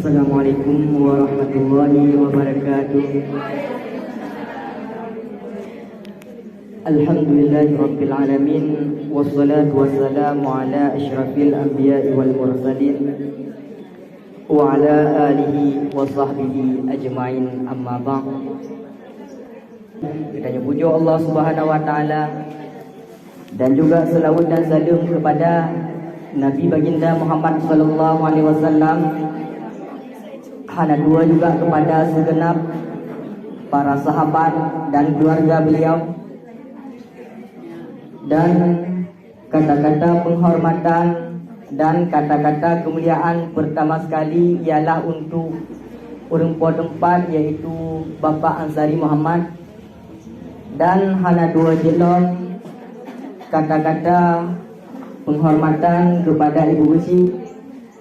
Assalamualaikum warahmatullahi wabarakatuh. Alhamdulillahi rabbil alamin, wassalatu wassalamu ala asyrafil anbiya'i wal mursalin wa ala alihi wa sahbihi ajma'in, amma ba'd. Kita puji Allah Subhanahu wa taala dan juga selawat dan salam kepada Nabi baginda Muhammad sallallahu alaihi wasallam. Hana dua juga kepada segenap para sahabat dan keluarga beliau. Dan kata-kata penghormatan dan kata-kata kemuliaan pertama sekali ialah untuk orang puan tempat, iaitu Bapa Ansari Muhammad. Dan hana dua jelong kata-kata penghormatan kepada Ibu Besi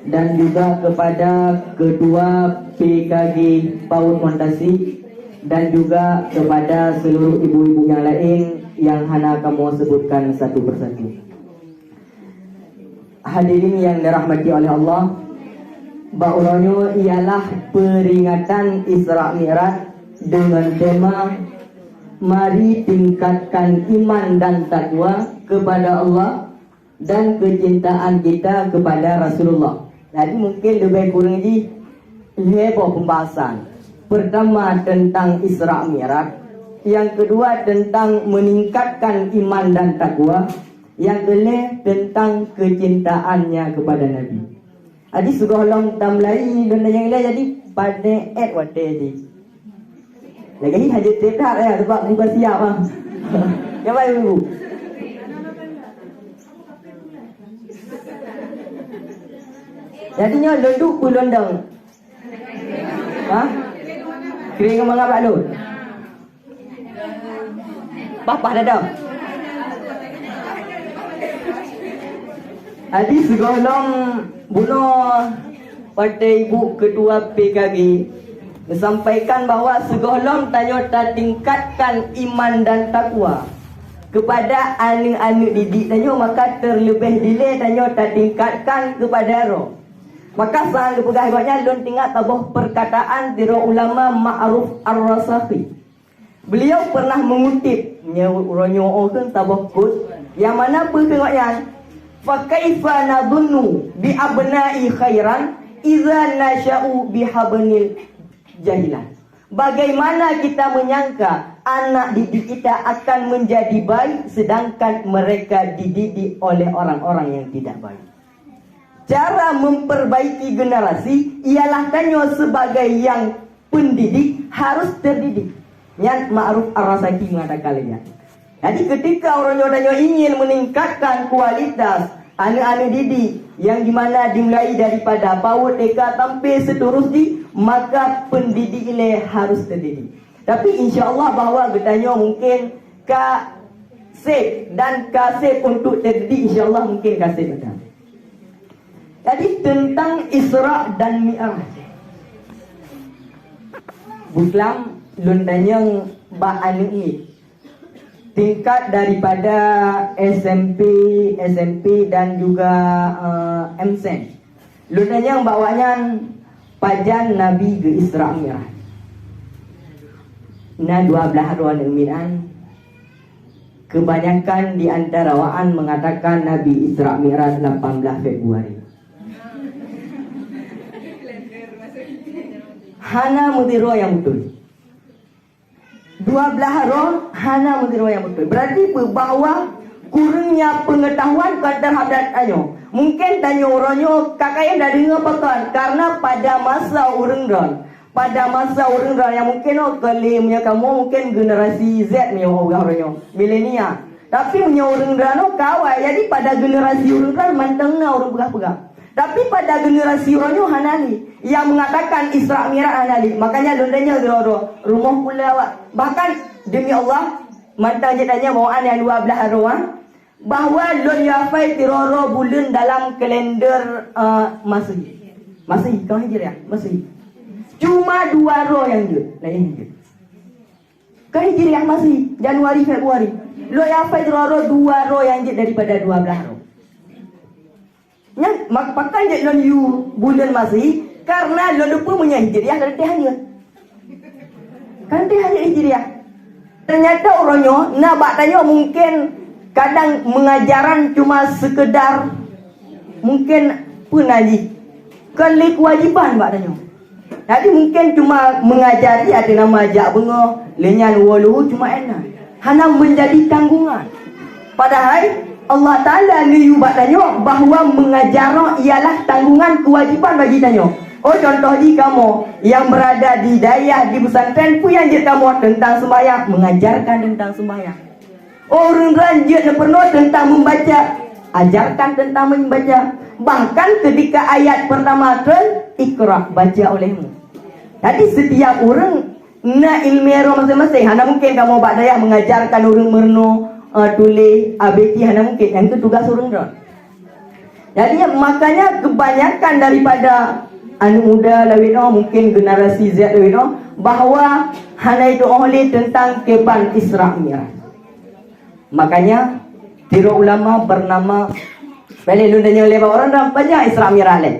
dan juga kepada Ketua PKG PAUD Montasi dan juga kepada seluruh ibu-ibu yang lain yang hana kamu sebutkan satu persatu. Hadirin yang dirahmati oleh Allah, bauranyo ialah peringatan Isra Mi'raj dengan tema mari tingkatkan iman dan takwa kepada Allah dan kecintaan kita kepada Rasulullah. Jadi mungkin lebih kurang lagi heboh pembahasan. Pertama tentang Isra Mi'raj, yang kedua tentang meningkatkan iman dan takwa, yang ketiga tentang kecintaannya kepada Nabi. Jadi segolong tamlai dan yang lain jadi pada wate je. Lagi hanya tetap ya sebab bukan siap ah. Ya baik ibu. Jadinya londuk ku londong. Ha? Kering mangga balun. Papa dah. Adi segolong bunuh pada ibu ketua PKG menyampaikan bahawa segolong tanya tingkatkan iman dan takwa kepada anak-anak didik tanya, maka terlebih delay tanya tingkatkan kepada roh. Maka sang kepegawainya lun tinggal tabuh perkataan dari ulama Ma'ruf Ar-Rasakhi. Beliau pernah mengutip ronyo kan tabuh kut yang mana perkataan fa kaifa nadunnu bi abna'i khairan idza nasha'u bi habnil jahilan. Bagaimana kita menyangka anak didik kita akan menjadi baik sedangkan mereka dididik oleh orang-orang yang tidak baik. Cara memperbaiki generasi ialah tanya sebagai yang pendidik harus terdidik. Yang Ma'ruf Ar-Rasakhi mengatakan lagi. Jadi ketika orang-orang ingin meningkatkan kualitas anak-anak didik yang dimana dimulai daripada PAUD, TK sampai seterusnya, maka pendidik ini harus terdidik. Tapi insya-Allah bahawa bertanya mungkin kasih dan kasih untuk terdidik, insya-Allah mungkin kasih betul. Jadi tentang Isra dan Mi'raj. Bukan lundanya ba'an ini. Tingkat daripada SMP dan juga MSen. Lundanya bawanya pajan Nabi ke Isra Mi'raj. Nah 12 hari Mi'raj. Kebanyakan di antara waan mengatakan Nabi Isra Mi'raj 18 Februari. Hana mutiru yang betul. 12 hari hana mutiru yang betul. Berarti bahawa kurangnya pengetahuan terhadap ayo. Mungkin tanya orangnya kakak yang dah dengar pakan karena pada masa orang yang mungkin kelimnya kamu mungkin generasi Z punya orangnya milenial. Tapi punya orang kawai. Jadi pada generasi orang mantengna orang pegah-pegah. Tapi pada generasi orangnya hanali yang mengatakan Isra Mi'raj hanali. Makanya londanya rumah pula awak. Bahkan demi Allah mantang je tanya bawaan yang 12 hari bahawa lon yafai tiroro bulan dalam kalender Masehi. Masehi kau hijriah, Masehi. Cuma 2 roh yang dia. Lain dia. Kau hijriah Masehi Januari Februari. Lo yafai tiroro 2 roh yang dia daripada 12 roh. Yang pakai je lon you bulan Masehi Karena lo lupa punya hijriah dan dia hanya. Kan dia hanya hijriah. Ternyata orangnya nak bak tanya mungkin kadang mengajaran cuma sekedar mungkin penaji. Kan le kewajiban bak tanya. Jadi mungkin cuma mengajari ada nama ajak bunga, lenyan waluhu cuma enak. Hana menjadi tanggungan. Padahal Allah Ta'ala liu bak tanya bahawa mengajar ialah tanggungan kewajiban bagi tanya. Oh contoh di kamu yang berada di daerah di pesantren pun yang je kamu tentang sembahyang, mengajarkan tentang sembahyang. Oh orang ranjit penuh tentang membaca, ajarkan tentang membaca. Bahkan ketika ayat pertama turn, Iqra, baca olehmu. Jadi setiap orang nak ilmiah masing-masing. Hana mungkin kamu bak daya mengajarkan orang merno tulis ABC, hana mungkin. Yang itu tugas orang dah. Jadi makanya kebanyakan daripada anu muda lawino, mungkin generasi Z lawino, bahawa hana itu oleh tentang keban Isra Mi'raj. Makanya tiro ulama bernama Beli lu tanya oleh orang dah banyak Isra Mi'raj le.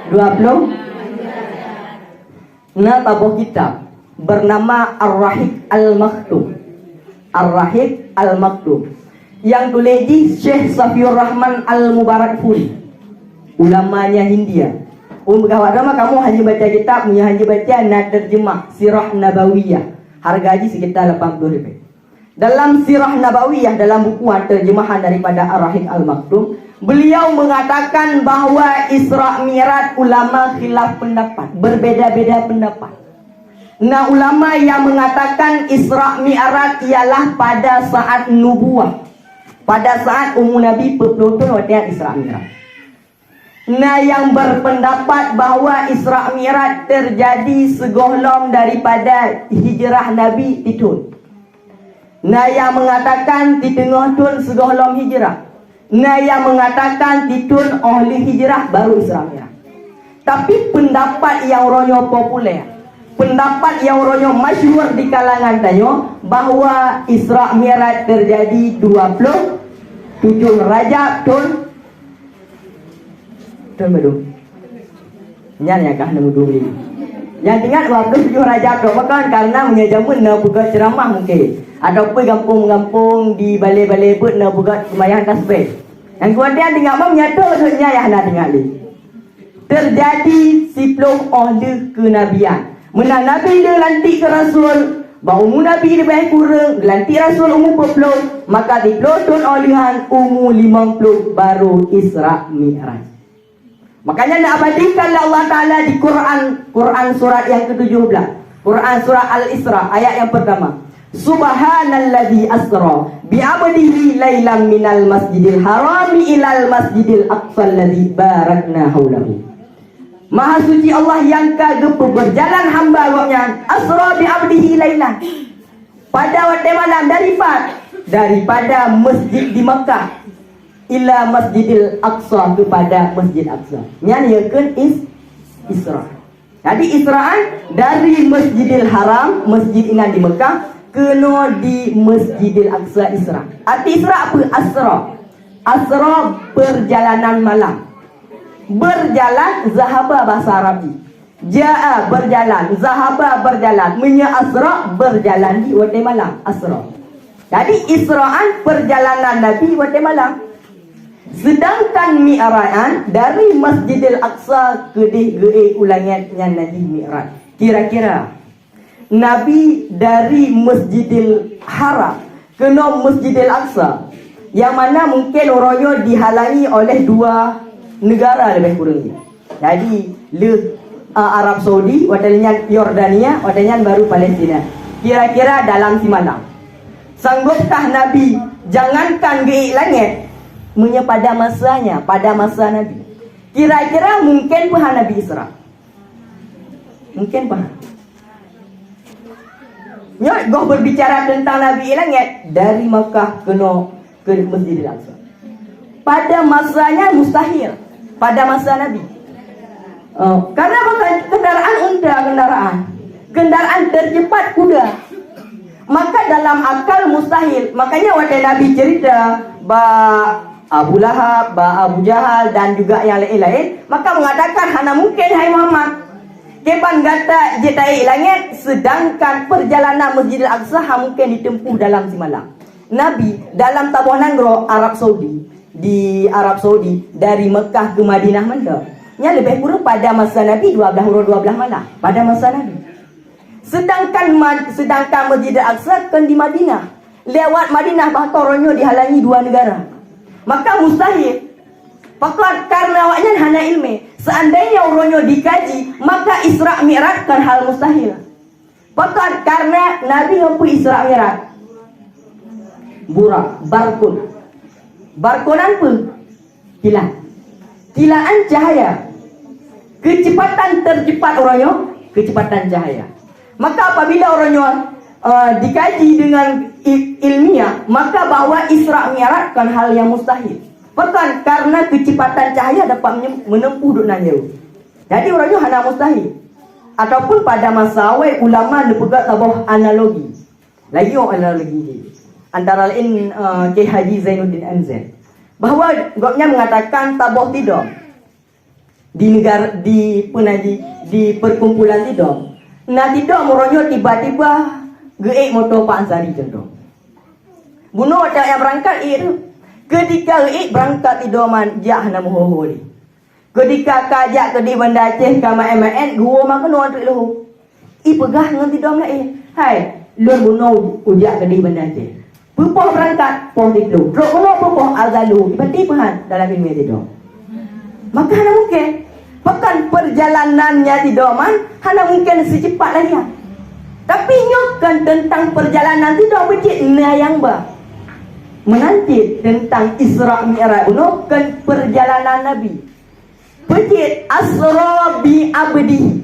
20. Nah tabuh kitab bernama Ar-Rahiq Al-Maktub. Ar-Rahiq Al-Maktub. Yang tulis di Syekh Safiur Rahman Al-Mubarakfuri. Ulamanya Hindia. Kawan kamu hanya baca kitab, punya hanya baca nak terjemah Sirah Nabawiyah. Harga haji sekitar 80 ribu. Dalam Sirah Nabawiyah, dalam bukuan terjemahan daripada Ar-Rahiq Al-Maktub, beliau mengatakan bahawa Isra Mi'raj ulama khilaf pendapat, berbeza-beza pendapat. Nah ulama yang mengatakan Isra Mi'raj ialah pada saat nubuah, pada saat Nabi berpelutun waktu Isra Mi'raj. Nah yang berpendapat bahawa Isra Mi'raj terjadi segolong daripada hijrah Nabi titun. Nah yang mengatakan di tengah tun segolong hijrah. Nah yang mengatakan titun oleh hijrah baru Isra Mi'raj. Tapi pendapat yang ronyo populer, pendapat yang ronyo masyhur di kalangan tanya bahawa Isra Mi'raj terjadi 27 Rajab tun Betul. Nyanya kah nemu dulu. Yang ingat waktu 7 Rajab tu makan karena mengajamun nak buka ceramah mungkin. Ataupun kampung-kampung di balai-balai pun nak buka sembahyang tasbih. Yang kemudian dengar mau menyatu maksudnya yang nak dengar ni. Terjadi siploh oleh kenabian. Menang Nabi dia lantik ke Rasul. Bahawa umur Nabi dia baik kurang. Lantik Rasul umur 40. Maka dipelotun olehan umur 50 baru Isra Mi'raj. Makanya nak abadikan Allah Ta'ala di Quran surat yang ke-17. Quran surah Al-Isra ayat yang pertama. Subhanalladzi asra bi'abdihi lailam minal masjidil harami ilal masjidil aqsal ladzi barakna haulahu. Maha suci Allah yang kagep berjalan hamba Allahnya asra bi'abdihi lailan. Pada waktu malam daripada masjid di Makkah ila Masjidil Aqsa kepada Masjid Aqsa. Yang kan Isra. Jadi Isra'an dari Masjidil Haram, masjid ini di Mekah, kena di Masjidil Aqsa Isra. Arti Isra apa? Asra. Asra perjalanan malam. Berjalan zahaba bahasa Arabi. Ja'a berjalan, zahaba berjalan, menya asra berjalan di waktu malam, asra. Jadi Isra'an perjalanan Nabi waktu malam. Sedangkan Mi'raj'an dari Masjidil Aqsa ke ulangan yang Nabi Mi'raj. Kira-kira Nabi dari Masjidil Haram ke Masjidil Aqsa, yang mana mungkin orangnya dihalangi oleh dua negara lebih kurang. Jadi Arab Saudi, wadanya Yordania, wadanya baru Palestina. Kira-kira dalam si malam. Sanggupkah Nabi jangankan ke langit, pada masanya, pada masa Nabi. Kira-kira mungkin paham Nabi Isra. Mungkin paham. Nyok goh berbicara tentang Nabi langit dari Makkah ke Masjidil Aqsa. Pada masanya mustahil. Pada masa Nabi. Karena bukan kendaraan unta, kendaraan tercepat kuda. Maka dalam akal mustahil. Makanya waktu Nabi cerita Abu Lahab, Abu Jahal dan juga yang lain-lain, maka mengatakan hana mungkin hai Muhammad. Kepan kata jetai langit, sedangkan perjalanan Masjidil Aqsa mungkin ditempuh dalam semalam. Nabi dalam tabuhan roh Arab Saudi, di Arab Saudi dari Mekah ke Madinah mana? Yang lebih kurang pada masa Nabi 12 malam pada masa Nabi. Sedangkan Masjidil Aqsa kan di Madinah. Lewat Madinah bahkan orangnya dihalangi 2 negara. Maka mustahil. Pakat karena awaknya hanya ilmu. Seandainya orangnya dikaji, maka Isra Mi'raj kan hal mustahil. Pakat karena Nabi mampu Isra Mi'raj. Burak, barkun. Barkunan pun kilat. Kilaan cahaya. Kecepatan tercepat orangnya, kecepatan cahaya. Maka apabila orangnya dikaji dengan ilmiah, maka bahwa Isra Mi'raj kan hal yang mustahil. Bukan karena kecepatan cahaya dapat menempuh dunia jauh. Jadi orangnya hanya mustahil. Ataupun pada masa awal ulama dipegang tabah analogi. Lagi analogi ni. Antara lain K. Haji Zainuddin MZ. Bahawa gopnya mengatakan tabah tidur di negara di perkumpulan tidur. Nah tidur orangnya tiba-tiba geik motor Pak Ansari contoh. Bunuh ada yang berangkat itu. Ketika berangkat tidur man jak hana moho ni. Ketika kajak ke di Banda Aceh ke MN gua makan orang tu lohor. Pegah dengan tidur mana hai, lur bunuh ujak ke di Banda Aceh. Pupoh berangkat pom tidur. Rok bunuh pupoh azalu. Tiba-tiba han dalam ilmu tidur. Maka hana mungkin. Bahkan perjalanannya tidur man hana mungkin secepat lagi. Tapi nyokan tentang perjalanan tidur becik na yang ba. Menanti tentang Isra Mi'raj kan perjalanan Nabi. Becik asra bi abdi.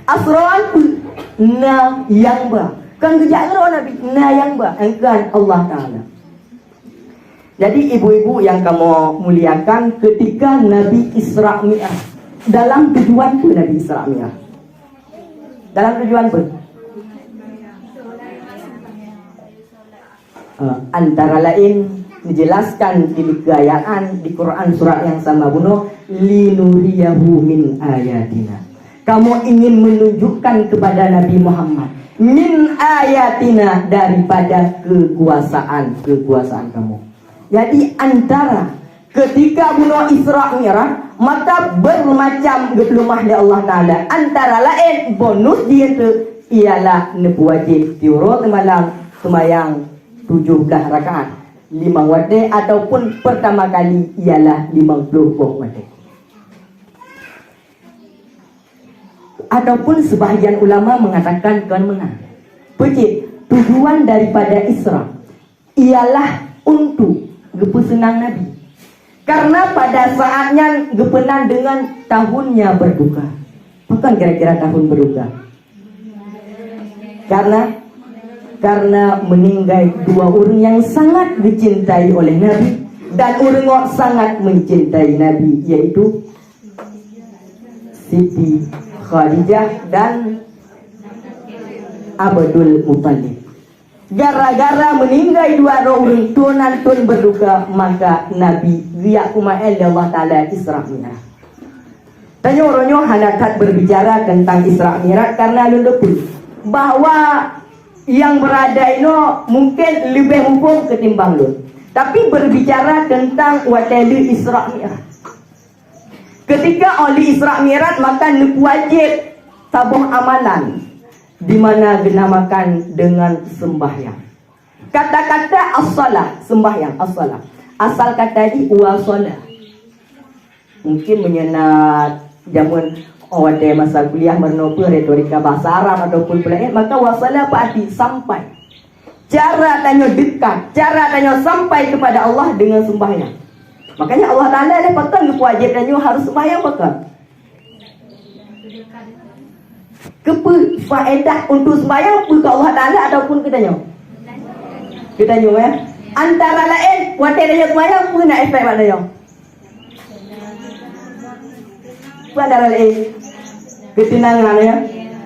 Asra apa? Na yang ba. Kan gejak roh Nabi na yang ba. Engkan Allah Taala. Jadi ibu-ibu yang kamu muliakan, ketika Nabi Isra Mi'raj, dalam tujuan pun Nabi Isra Mi'raj. Dalam tujuan pun antara lain dijelaskan di gayaan di Quran surat yang sama bunuh linuriyahu min ayatina. Kamu ingin menunjukkan kepada Nabi Muhammad min ayatina daripada kekuasaan kamu. Jadi antara ketika bunuh Isra Mi'raj maka bermacam geplumah di Allah Taala. Antara lain bonus dia tu ialah wajib tiurut malam sembahyang 17 rakaat 5 waktu ataupun pertama kali ialah 50 waktu. Ataupun sebahagian ulama mengatakan kan menang. Pecik tujuan daripada Isra ialah untuk gepesenang Nabi. Karena pada saatnya gepenan dengan tahunnya berduka. Bukan kira-kira tahun berduka. Karena meninggal 2 orang yang sangat dicintai oleh Nabi dan orang yang sangat mencintai Nabi, yaitu Siti Khadijah dan Abdul Muttalib. Gara-gara meninggal 2 orang tuan berduka, maka Nabi riak kumael Allah Ta'ala Isra Mi'raj. Tanya orangnya hanakat berbicara tentang Isra Mi'raj karena lundupun bahwa yang berada ini mungkin lebih mumpung ketimbang lu. Tapi berbicara tentang waktu Isra Mi'raj. Ketika oleh Isra Mi'raj maka wajib tabuh amalan di mana dinamakan dengan sembahyang. Kata-kata as-salah, sembahyang as-salah. Asal kata di wa-salah. Mungkin menyenat zaman ada masa kuliah menopo retorika bahasa Arab ataupun pelain, maka wasalah apa arti sampai. Cara tanya dekat, cara tanya sampai kepada Allah dengan sembahyang. Makanya Allah Taala ada pakai wajib tanya harus sembahyang pakai. Kepa faedah untuk sembahyang pun ke Allah Taala ataupun ke tanya. Kita tanya ya. Antara lain waktu tanya sembahyang pun nak efek pada tanya. Antara lain ketenangannya.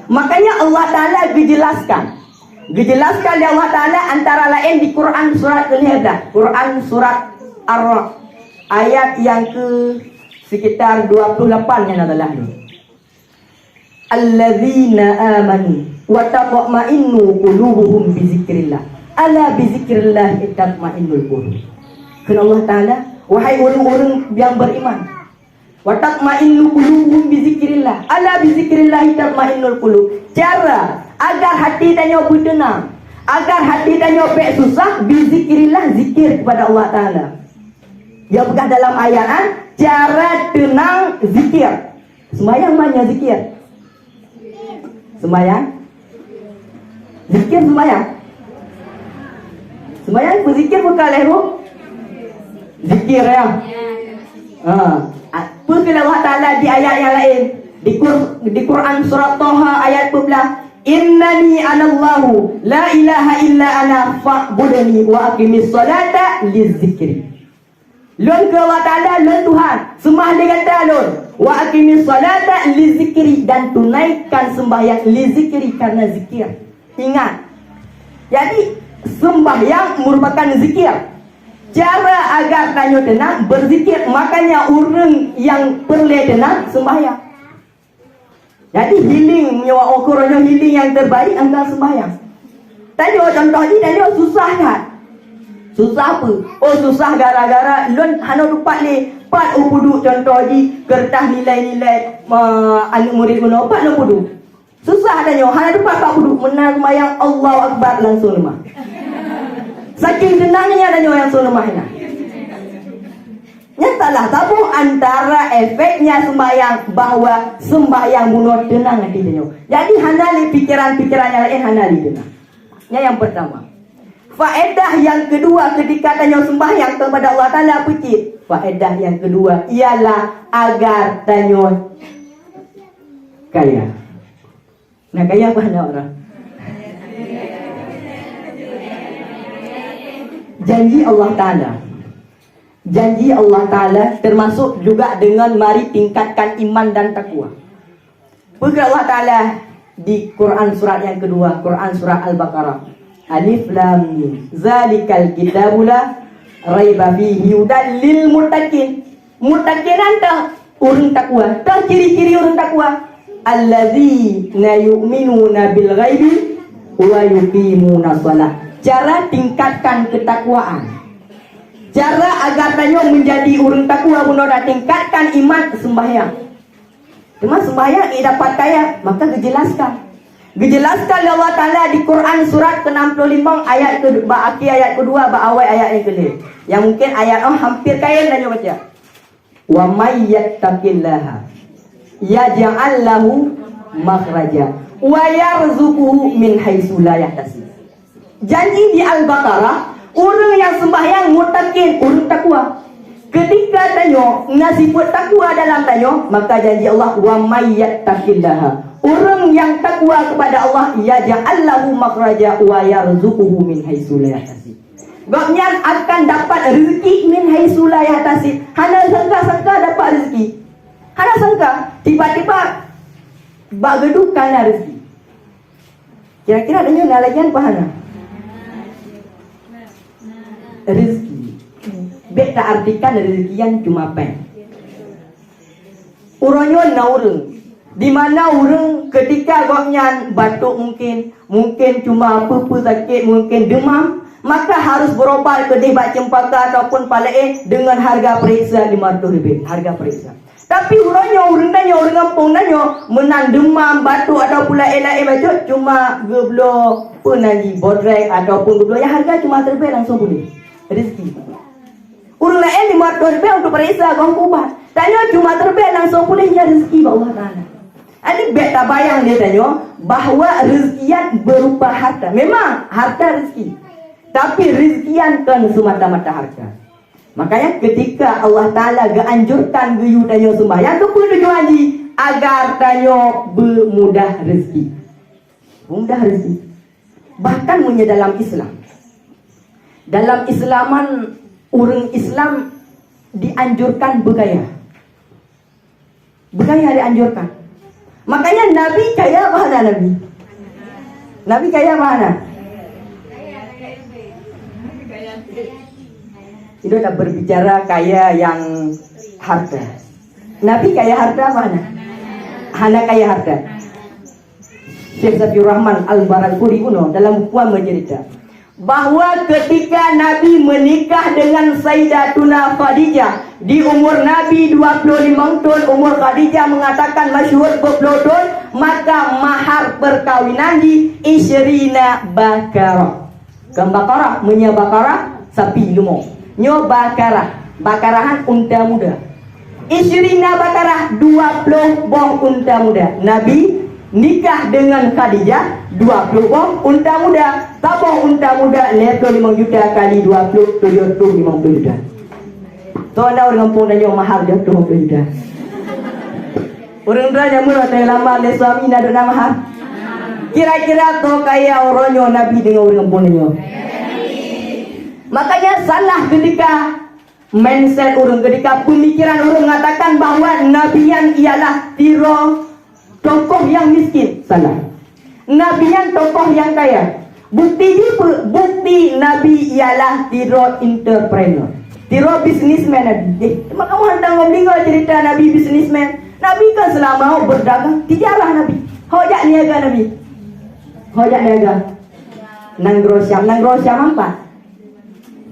Makanya Allah Ta'ala dijelaskan oleh Allah Ta'ala antara lain di Quran surat Al-Hijr, Quran surat ayat yang ke sekitar 28 yang adalah tu. Alladzina amanu wa taqma'innu qulubuhum bi zikrillah. Ala bi zikrillah tatma'innul qulub. Kata Allah Taala, wahai orang-orang yang beriman, wa taqma'innu qulubuhum bi zikrillah. Ala bi zikrillah tatma'innul qulub. Cara agar hati tanya bertenang, agar hati tanya pek susah, bi zikrillah, zikir kepada Allah Taala. Dia pegang dalam ayat cara tenang zikir. Sembahyang mana zikir? Sembahyang? Zikir sembahyang? Sembahyang berzikir bukan lehu? Zikir ya. Apa kata Allah Ta'ala di ayat yang lain? Di Quran surat Toha ayat 12. Innani anallahu la ilaha illa ana fa'budani wa aqimis salata lizikri. Lun ke Allah Ta'ala, lun Tuhan. Sembah dia kata lun. Wa aqimis salata li zikri. Dan tunaikan sembahyang li zikri, karena zikir. Ingat. Jadi sembahyang merupakan zikir. Cara agar tanya tenang, berzikir. Makanya orang yang perlu tenang, sembahyang. Jadi healing, nyawa ukurannya healing yang terbaik antara sembahyang. Tanya contoh ni, tanya susah kan? Susah apa? Oh susah gara-gara lun hana dupat ni 4 upudu contoh di kertas nilai-nilai anak murid guna 4 upudu. Susah tanya hana dupat 4 upudu menang sembahyang Allahu Akbar langsung lemah. Saking senangnya tanya yang lemah ni. Nyatalah tabung antara efeknya sembahyang bahawa sembahyang bunuh tenang hati tanya. Jadi hana li pikiran-pikiran yang lain hana li tenang. Yang pertama. Faedah yang kedua ketika tanya sembahyang kepada Allah Ta'ala apa cik? Faedah yang kedua ialah agar tanya kaya. Nak kaya apa nak orang? Janji Allah Ta'ala. Janji Allah Ta'ala termasuk juga dengan mari tingkatkan iman dan takwa. Berkata Allah Ta'ala di Quran surat yang kedua, Quran surat Al-Baqarah. Alif Lam Mim. Zalikal kitabu la raiba fihi hudan lil muttaqin. Muttaqin anta orang takwa. Tah ciri-ciri orang takwa. Allazina yu'minuna bil ghaibi wa yuqimuna shalah. Cara tingkatkan ketakwaan. Cara agar tanya menjadi orang takwa guna tingkatkan iman sembahyang. Cuma sembahyang dapat kaya, maka dijelaskan. Dijelaskan Allah Ta'ala di Quran surat ke-65 ayat akhir ayat kedua awal ayat yang kedua. Yang mungkin ayat hampir kaya dan baca. Wa may yattaqillaha yaj'al lahu makhraja wa yarzuquhu min haitsu la yahtasib. Janji di Al-Baqarah, orang yang sembahyang muttaqin, orang takwa. Ketika tanya nasib takwa dalam tanya, maka janji Allah wa may yattaqillaha. Orang yang takwa kepada Allah, yaj'al lahu makhraja wa yarzuquhu min haitsu la yahtasib. Gopnya akan dapat rezeki min haitsu la yahtasib. Hana sangka-sangka dapat rezeki. Hana sangka tiba-tiba bak geduk kana rezeki. Kira-kira adanya ngalayan apa hana? Rezeki. Bet tak artikan rezeki yang cuma pen. Uronyo naureng. Di mana orang ketika gopnya batuk mungkin cuma apa-apa sakit, mungkin demam, maka harus berobat ke debat cempaka ataupun palae dengan harga periksa 500 lebih, harga periksa. Tapi orang tanya, orang kampung tanya, menang demam, batuk ataupun lain-lain batuk cuma geblo penanji bodrek ataupun geblo yang harga cuma terbaik langsung boleh rezeki. Orang lain 500 lebih untuk periksa gong ubat. Tanya cuma terbaik langsung boleh jadi rezeki Allah Ta'ala. Ini tak bayang dia tanya bahawa rezekian berupa harta. Memang harta rezeki, tapi rezekian kan semata-mata harta. Makanya ketika Allah Ta'ala anjurkan geyu tanya sembahyang, tu pun tujuan agar tanya bermudah rezeki. Mudah rezeki. Bahkan punya dalam Islam. Dalam Islaman orang Islam dianjurkan bergaya. Bergaya dianjurkan. Makanya Nabi kaya mana Nabi? Nabi kaya mana? Itu nak berbicara kaya yang harta. Nabi kaya harta mana? Hana kaya harta. Syekh Safiur Rahman Al-Barakuri kuno dalam bukuan mencerita bahawa ketika Nabi menikah dengan Sayyidatuna Khadijah di umur Nabi 25 tahun, umur Khadijah mengatakan masyhur 20 tahun, maka mahar perkawinan di Isyrina Bakarah. Bakarah, menya Bakarah sapi lumong. Nyo Bakarahan unta muda. Isyrina Bakarah 20 boh unta muda. Nabi nikah dengan Khadijah 20 boh unta muda. Tabung unta muda 5 juta kali 20 750 juta. Tu anda orang kampung nanya mahar dia 50 juta. Orang raya murah tanya lama le suami nak nak mahar. Kira-kira tu kaya orangnya Nabi dengan orang kampung nanya. Makanya salah ketika mindset orang, ketika pemikiran orang mengatakan bahawa Nabiyan ialah tiro tokoh yang miskin. Salah. Nabiyan tokoh yang kaya. Bukti Nabi ialah tiro entrepreneur, tiro businessman Nabi. Mak kamu hendak ngomong cerita Nabi businessman. Nabi kan selama berdagang tijarah Nabi. Hojak niaga Nabi. Hojak niaga. Nanggrosyam apa?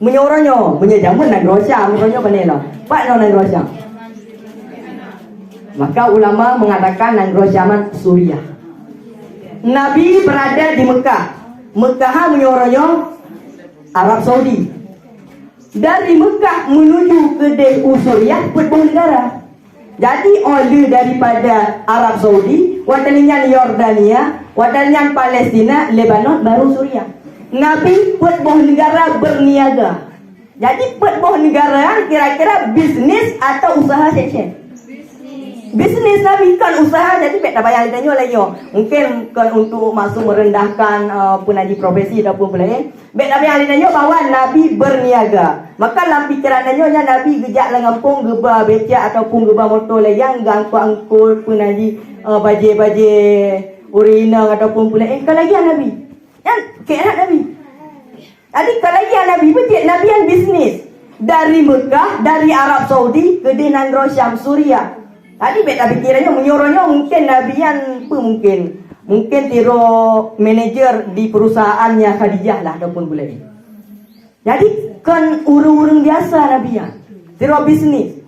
Menyoronyo, menyejamun nanggrosyam, menyoronyo panela. Pak no nanggrosyam. Maka ulama mengatakan nangrosyaman Suriah. Nabi berada di Mekah. Mekah menyoronyo Arab Saudi. Dari Mekah menuju ke Suriah berbau negara. Jadi oleh daripada Arab Saudi, watannya Yordania, watannya Palestina, Lebanon, baru Suriah. Nabi berbau negara berniaga. Jadi berbau negara kira-kira bisnis atau usaha section. Bisnis Nabi kan usaha, jadi tak payah ditanya lagi. Mungkin kan untuk masuk merendahkan penaji profesi ataupun lain. Tak payah ditanya bahawa Nabi berniaga. Maka dalam pikiran nanya Nabi gejak lang kampung geba becak ataupun geba motor layang angkut-angkut penaji baje-baje urina ataupun lain. Kan lagi Nabi. Kan kira Nabi. Jadi kalau lagi Nabi betul Nabi yang bisnis dari Mekah, dari Arab Saudi ke Nangrosyam Suriah. Tadi beta pikirannya menyuruhnya mungkin Nabi yang mungkin tiro manager di perusahaannya Khadijah lah ataupun boleh. Jadi kan urung-urung biasa Nabi yang tiro bisnis.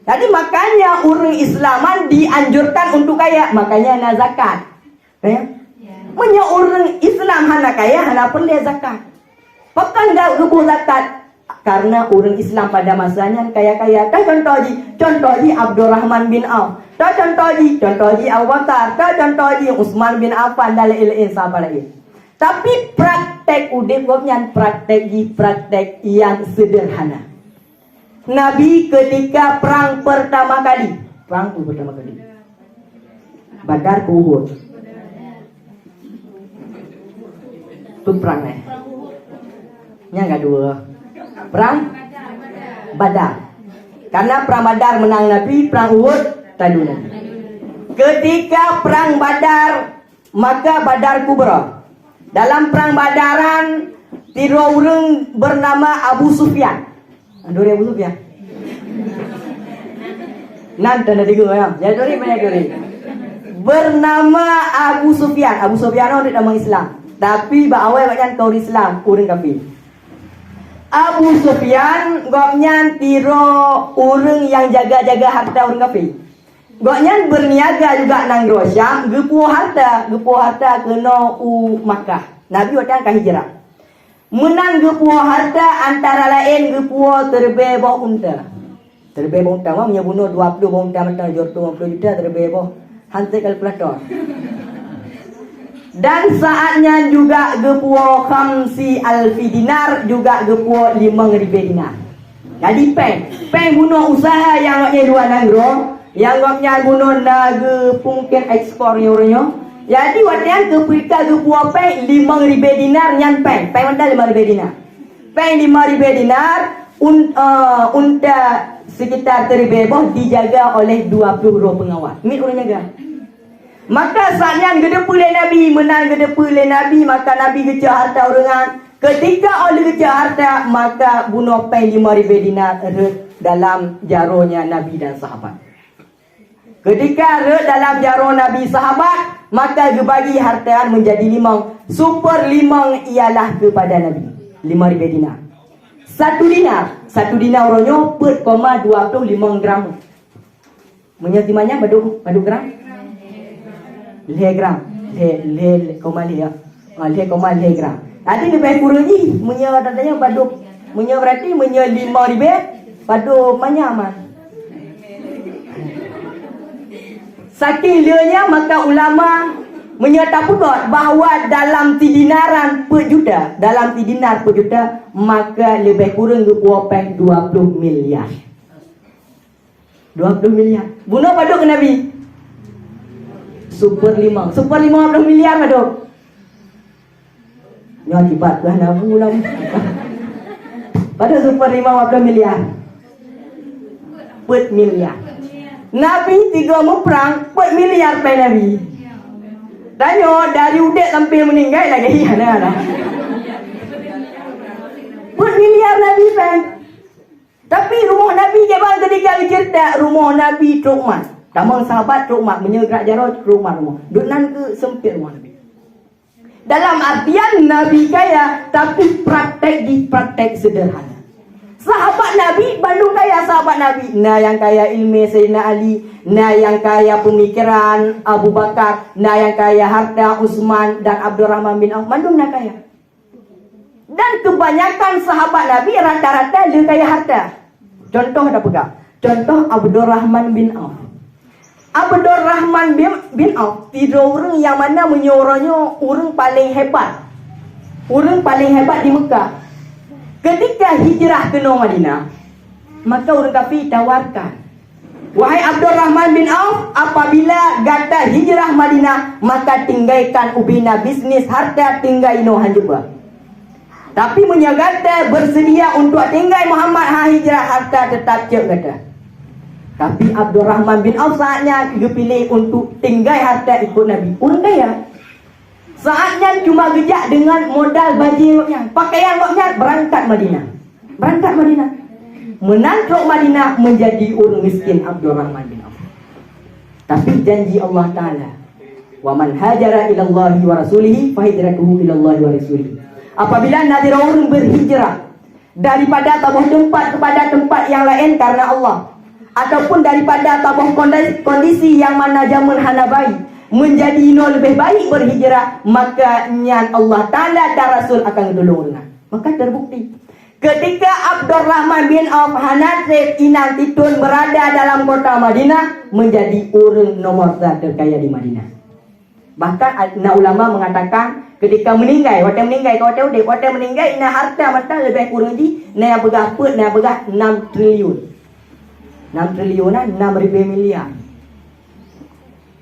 Jadi makanya urung Islaman dianjurkan untuk kaya, makanya na zakat. Ya? Punya urung Islam hana kaya hana perlu zakat. Pakan dah rubuh zakat. Karena orang Islam pada masanya kaya-kaya. Contoh di Abdurrahman bin Auf. Contoh di Abu Bakar. Contoh di Utsman bin Affan dan lain-lain sahabat lagi. Tapi praktek udipnya praktek yang sederhana. Nabi ketika perang pertama kali. Badar ke Uhud. Itu perang Yang kedua. Perang Badar. Karena perang Badar menang Nabi, perang Uhud tadu Nabi. Ketika perang Badar, maka Badar Kubra. Dalam perang Badaran, tiga orang bernama Abu Sufyan. Dori Abu Sufyan. Nanti ada tiga ya. Jadi banyak dori. Bernama Abu Sufyan. Abu Sufyan itu nama Islam. Tapi baawai macam kau Islam, orang kafir. Abu Sufyan goknya tiro orang yang jaga-jaga harta orang kafir. Goknya berniaga juga nang Rosyam, gepuh harta kena Makkah. Nabi waktu kan hijrah. Menang gepuh harta antara lain gepuh terbebah unta. Terbebah unta mah punya bunuh 20 unta macam jorto 50 juta terbebah. Hantar kalkulator. Dan saatnya juga gepuo khamsi alfi dinar, juga gepuo 5.000 dinar. Jadi peng bunuh usaha yang ngaknya dua nanggro, yang ngaknya bunuh naga pungkin ekspor nyornya. Jadi waktunya kepika gepuo peng 5.000 dinar nyan peng mana 5.000 dinar. Peng 5.000 dinar unta sekitar 3.000 dijaga oleh 20 pengawal. Mit orang jaga. Maka saatnya gede pulai Nabi menang gede pulai Nabi, maka Nabi gecah harta orangan Ketika oleh kerja harta, maka bunuh pai 5,000 dinar dalam jaronya Nabi dan sahabat. Ketika dalam jaro Nabi sahabat, maka gebagi hartaan menjadi 5. Super 5 ialah kepada Nabi. 5,000 dinar. 1 dinar orangnya 4,25 gram. Menyetimanya badu gram? Le gram. Le koma le gram. Tadi lebih kurang ni, punya datanya badu, punya berarti punya 5,000 badu manyaman. Saking lianya maka ulama menyatakan bahawa dalam dinaran per juta, dalam dinar per juta, maka lebih kurang ke 20 miliar. 20 miliar. Bunuh badu ke Nabi? Super 5 miliar badu. Nyo akibat lah nak pulang. Pada super 50 miliar. 4 miliar. Nabi 3 perang 4 miliar pai Nabi. Tanya dari udik sampai meninggal lagi ada. 4 miliar Nabi pai. Tapi rumah Nabi ke bang ketika cerita rumah Nabi Trukman. Tamang sahabat Trukman menyegrak jarot rumah. Duk nan ke sempit rumah Nabi. Dalam artian Nabi kaya, tapi praktek sederhana. Sahabat Nabi, bandung kaya sahabat Nabi. Nah yang kaya ilmu Sayyidina Ali, nah yang kaya pemikiran Abu Bakar, nah yang kaya harta Utsman dan Abdurrahman bin Auf, bandung nak kaya. Dan kebanyakan sahabat Nabi rata-rata dia kaya harta. Contoh dah pegang. Contoh Abdurrahman bin Auf. Abdurrahman bin Auf tidak orang yang mana menyorongnya orang paling hebat. Orang paling hebat di Mekah. Ketika hijrah ke Madinah, maka orang kafir tawarkan, wahai Abdurrahman bin Auf, apabila gata hijrah Madinah, maka tinggalkan ubina bisnis harta tinggal ino hanjuba. Tapi menyagata bersedia untuk tinggal Muhammad hijrah harta tetap cek kata. Tapi Abdurrahman bin Auf saatnya dipilih untuk tinggal harta ikut Nabi. Orang kaya. Saatnya cuma gejak dengan modal baju pakaian waknya berangkat Madinah. Menangkap Madinah menjadi orang miskin Abdurrahman bin Auf. Tapi janji Allah Ta'ala, wa man hajara ila Allah wa rasulihi fa hijratuhu ila Allah wa rasulihi. Apabila nanti orang berhijrah daripada tabuh tempat kepada tempat yang lain karena Allah, ataupun daripada tabuh kondisi yang mana zaman hanabai menjadi lebih baik berhijrah, maka nyan Allah Ta'ala dan Rasul akan tolong. Maka terbukti ketika Abdurrahman bin Auf Hanasib inang titun berada dalam kota Madinah, menjadi orang nomor terkaya di Madinah. Bahkan ulama mengatakan ketika meninggal, waktu meninggal ina harta mata lebih kurang di na begah 6 triliun. 6 triliun 6,000 miliar.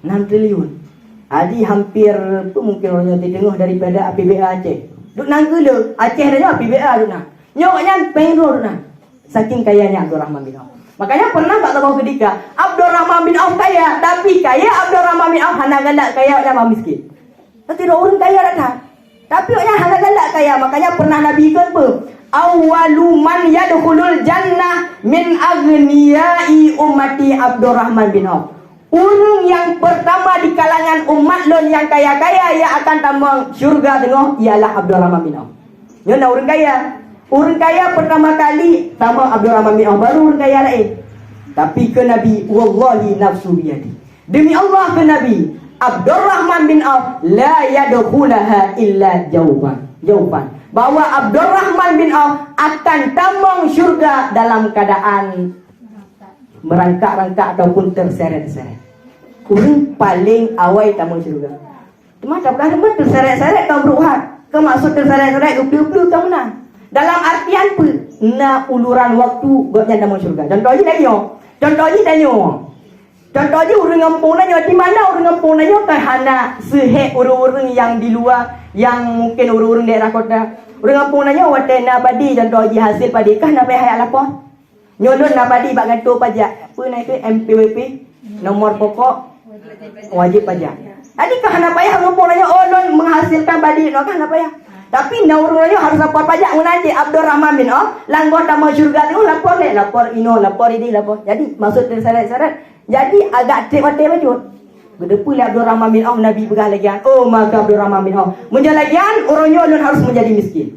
6 triliun. Adi hampir tu mungkin orangnya ditengah daripada APBA Aceh. Duk nang gula Aceh dah APBA duk nang. Nyoknya pengen duk nang. Saking kayanya Abdurrahman bin Auf. Makanya pernah tak tahu ketika Abdurrahman bin Auf kaya, tapi kaya Abdurrahman bin Auf hana galak kaya sama miskin. Tapi orang kaya dah. Tapi orangnya hana galak kaya, makanya pernah Nabi kan apa? Awwalu man yadkhulul jannah min aghniyai ummati Abdurrahman bin Auf. Orang yang pertama di kalangan umat lon yang kaya-kaya yang akan tambang syurga tengok ialah Abdurrahman bin Auf. Yana orang kaya. Orang kaya pertama kali tambang Abdurrahman bin Auf, baru orang kaya lain. Tapi ke Nabi, wallahi nafsu biyadi. Demi Allah ke Nabi, Abdurrahman bin Auf la yadkhulaha illa jawban. Bahwa Abdurrahman bin Auf akan tambang syurga dalam keadaan merangkak-rangkak ataupun terseret-seret. Orang paling awal tambang syurga. Cuma tak pernah terseret-seret kau beruhat. Kau maksud terseret-seret kau kau menang. Dalam artian apa? Na uluran waktu buatnya tambang syurga. Contohnya tanya. Contohnya orang kampung nanya di mana orang kampung nanya kan hana sehek orang-orang yang di luar, yang mungkin orang-orang daerah kota. Orang kampung nanya watena padi contohnya hasil padi kah nak payah lapor. Nyolon nak padi bak gantung pajak. Apa naik ke MPWP? Nomor pokok wajib pajak. Tadi kah nak payah kampung nanya oh non menghasilkan padi, no kah nak payah. Tapi naurunyo harus lapor pajak menanti Abdul Rahman bin Auf, langgar tamu syurga tu lapor ini lapor. Jadi maksud dari syarat-syarat. Jadi agak trip baju. Bedepu Abdul Rahman bin Auf Nabi begah lagian. Oh maka Abdul Rahman bin Auf menjalagian orangnya ulun harus menjadi miskin.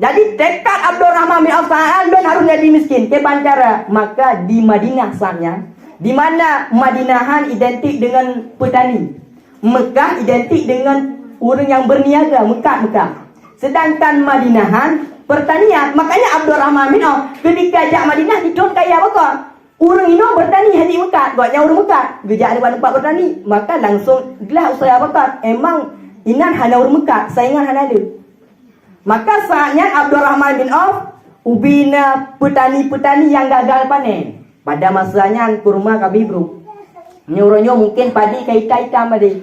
Jadi tekad Abdul Rahman bin Auf ulun harus menjadi miskin. Ke bantara maka di Madinah saatnya, di mana Madinahan identik dengan petani, Mekah identik dengan orang yang berniaga, Mekah. Sedangkan Madinahan pertanian. Makanya Abdul Rahman bin Auf ketika ajak Madinah diton kaya apa? Orang ini bertani hadi Mekah, buatnya orang Mekah. Gejak ada tempat bertani, maka langsung gelah usaha apa? Emang inan hana orang Mekah, saingan hana ada. Maka saatnya Abdul Rahman bin Auf ubina petani-petani yang gagal panen. Pada masanya kurma kabibru. Nyuruhnya mungkin padi kaita hitam tadi.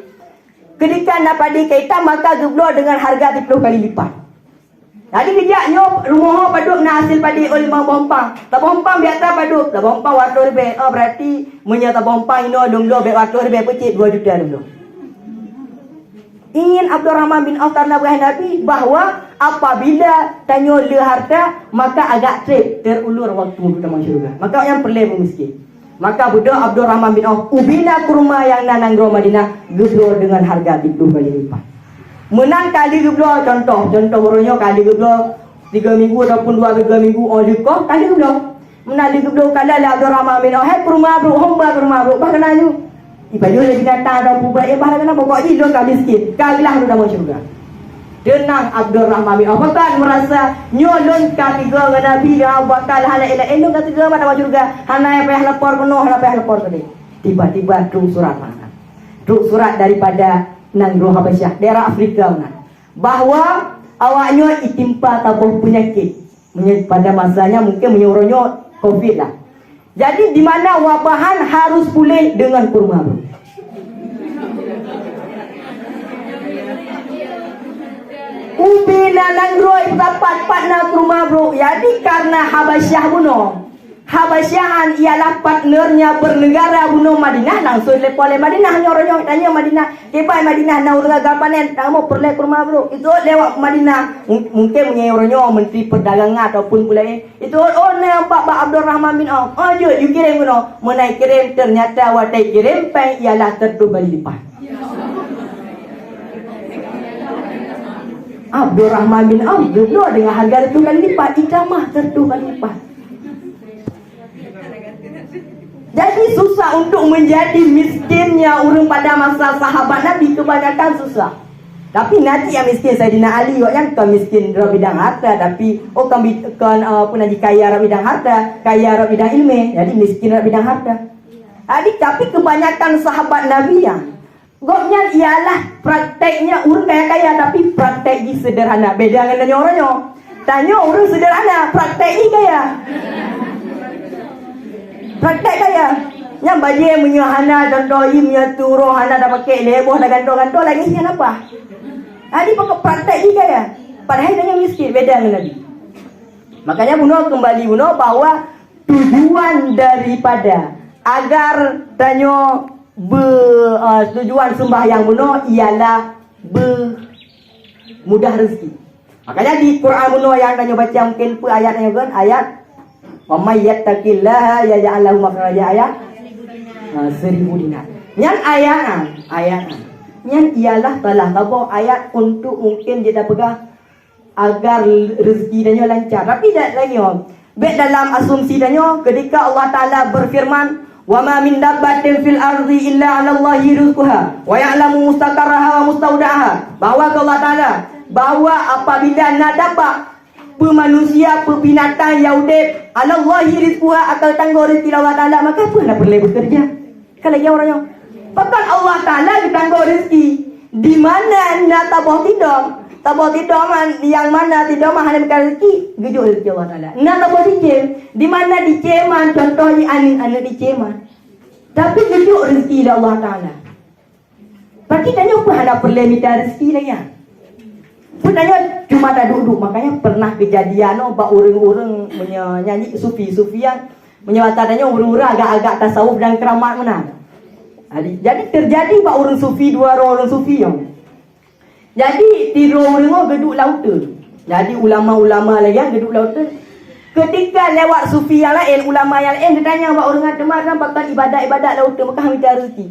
Ketika nak padi kaita maka geblo dengan harga 30 kali lipat. Jadi kejaknya rumah paduk nak hasil padi oleh bompang. Tak bompang biasa paduk. Tak bompang waktu lebih. Oh berarti menyata bompang ini dong-dong waktu lebih pecik 2 juta dong. Ingin Abdul Rahman bin Auf karena berkata Nabi bahawa apabila tanya le harta maka agak trip terulur waktu utama syurga. Maka yang perlu miskin. Maka budak Abdul Rahman bin Auf ubina kurma yang nananggro Madinah geblo dengan harga 30 kali lipat. Menang kali geblo contoh orangnya kali geblo 3 minggu ataupun 2 minggu olikoh kali geblo. Menang geblo kala Abdul Rahman bin Auf hai kurma bro homba kurma bro bah kenanya. Ibaju lagi datang dan bubar bah kena pokok ji dong kali sikit. Kagilah utama syurga. Denang Abdul Rahman bin Auf kan merasa nyolon ketiga dengan Nabi dia bakal hala ila elok ketiga pada syurga. Hana payah lapor penuh, hana payah lapor tadi. Tiba-tiba truk surat mana? Truk surat daripada Nangro Habasyah, daerah Afrika mana? Bahawa awaknya itimpa tabuh penyakit. Pada masanya mungkin menyuruhnya Covid lah. Jadi di mana wabahan harus pulih dengan kurma bro. Ubina nangroi dapat na kurma bro. Jadi karena Habasyah bunuh. Habasyahan ialah partnernya bernegara bunuh Madinah. Langsung lepas oleh Madinah. Nyorong tanya Madinah. Kepai Madinah na urang gagal panen. Kamu perlu kurma bro. Itu lewat Madinah. Mungkin menyorongnya Menteri Perdagangan ataupun pula itu nampak Pak Abdul Rahman bin Auf. Oh je, you kirim bunuh. Menai kirim ternyata watai kirim pai ialah terduga lipat. Abdul Rahman bin Auf dulu dengan harga 2 kali lipat, ikamah 2 kali lipat. Jadi susah untuk menjadi miskinnya orang pada masa sahabat Nabi, kebanyakan susah. Tapi nanti yang miskin Sayyidina Ali yang kan miskin bidang harta, tapi kan kaya bidang harta, kaya bidang ilmu, jadi miskin bidang harta. Tapi kebanyakan sahabat Nabi yang goknya ialah prakteknya orang kaya-kaya tapi prakteknya sederhana. Beda dengan orangnya. Tanya orang sederhana, prakteknya kaya. Praktek kaya. Yang bagi menyahana contoh imnya turuh hana dah pakai leboh dah gantung-gantung lagi sian apa? Adi pakai prakteknya kaya. Padahal dia miskin, beda dengan Nabi. Makanya bunuh bahawa tujuan daripada agar tanya tujuan sembahyang bunuh ialah mudah rezeki. Makanya di Quran bunuh yang tanya baca mungkin ayatnya kan ayat wa may yattaqillaha yaj'al lahu makhraja ayat 1000 dinar. Yang ayat yang ialah telah tahu ayat untuk mungkin dia dah pegang agar rezeki dia lancar. Tapi tak lagi dalam asumsi dia ketika Allah Taala berfirman wa ma min dabbatin fil ardi illa 'ala Allahi rizquha wa ya'lamu mustaqarraha wa mustaudaha. Bahawa Allah Taala bahawa apabila nak dapat manusia binatang yang hidup 'ala Allahi rizquha atau tangguh rezeki Allah Taala, maka apa nak perlu bekerja? Kalau yang orangnya bahkan Allah Taala ditangguh rezeki di mana nak tabah tidur yang mana tidak mah hanya berkali rezeki gejuk rezeki Allah Taala. Nak tabah dicem di mana diceman contohnya anak diceman. Tapi gejuk rezeki dari Allah Taala. Berarti tanya apa hendak perlu minta rezeki lagi ya? Pun tanya cuma tak duduk. Makanya pernah kejadian bak orang-orang menyanyi sufi yang menyatakannya orang-orang agak-agak tasawuf dan keramat mana. Jadi terjadi bak orang sufi, dua orang sufi yang Jadi tiru dengar geduk lautan. Jadi ulama-ulama lagi yang geduk lautan. Ketika lewat sufi yang lain, ulama yang lain dia tanya buat orang teman pakai ibadat-ibadat lautan maka minta rezeki.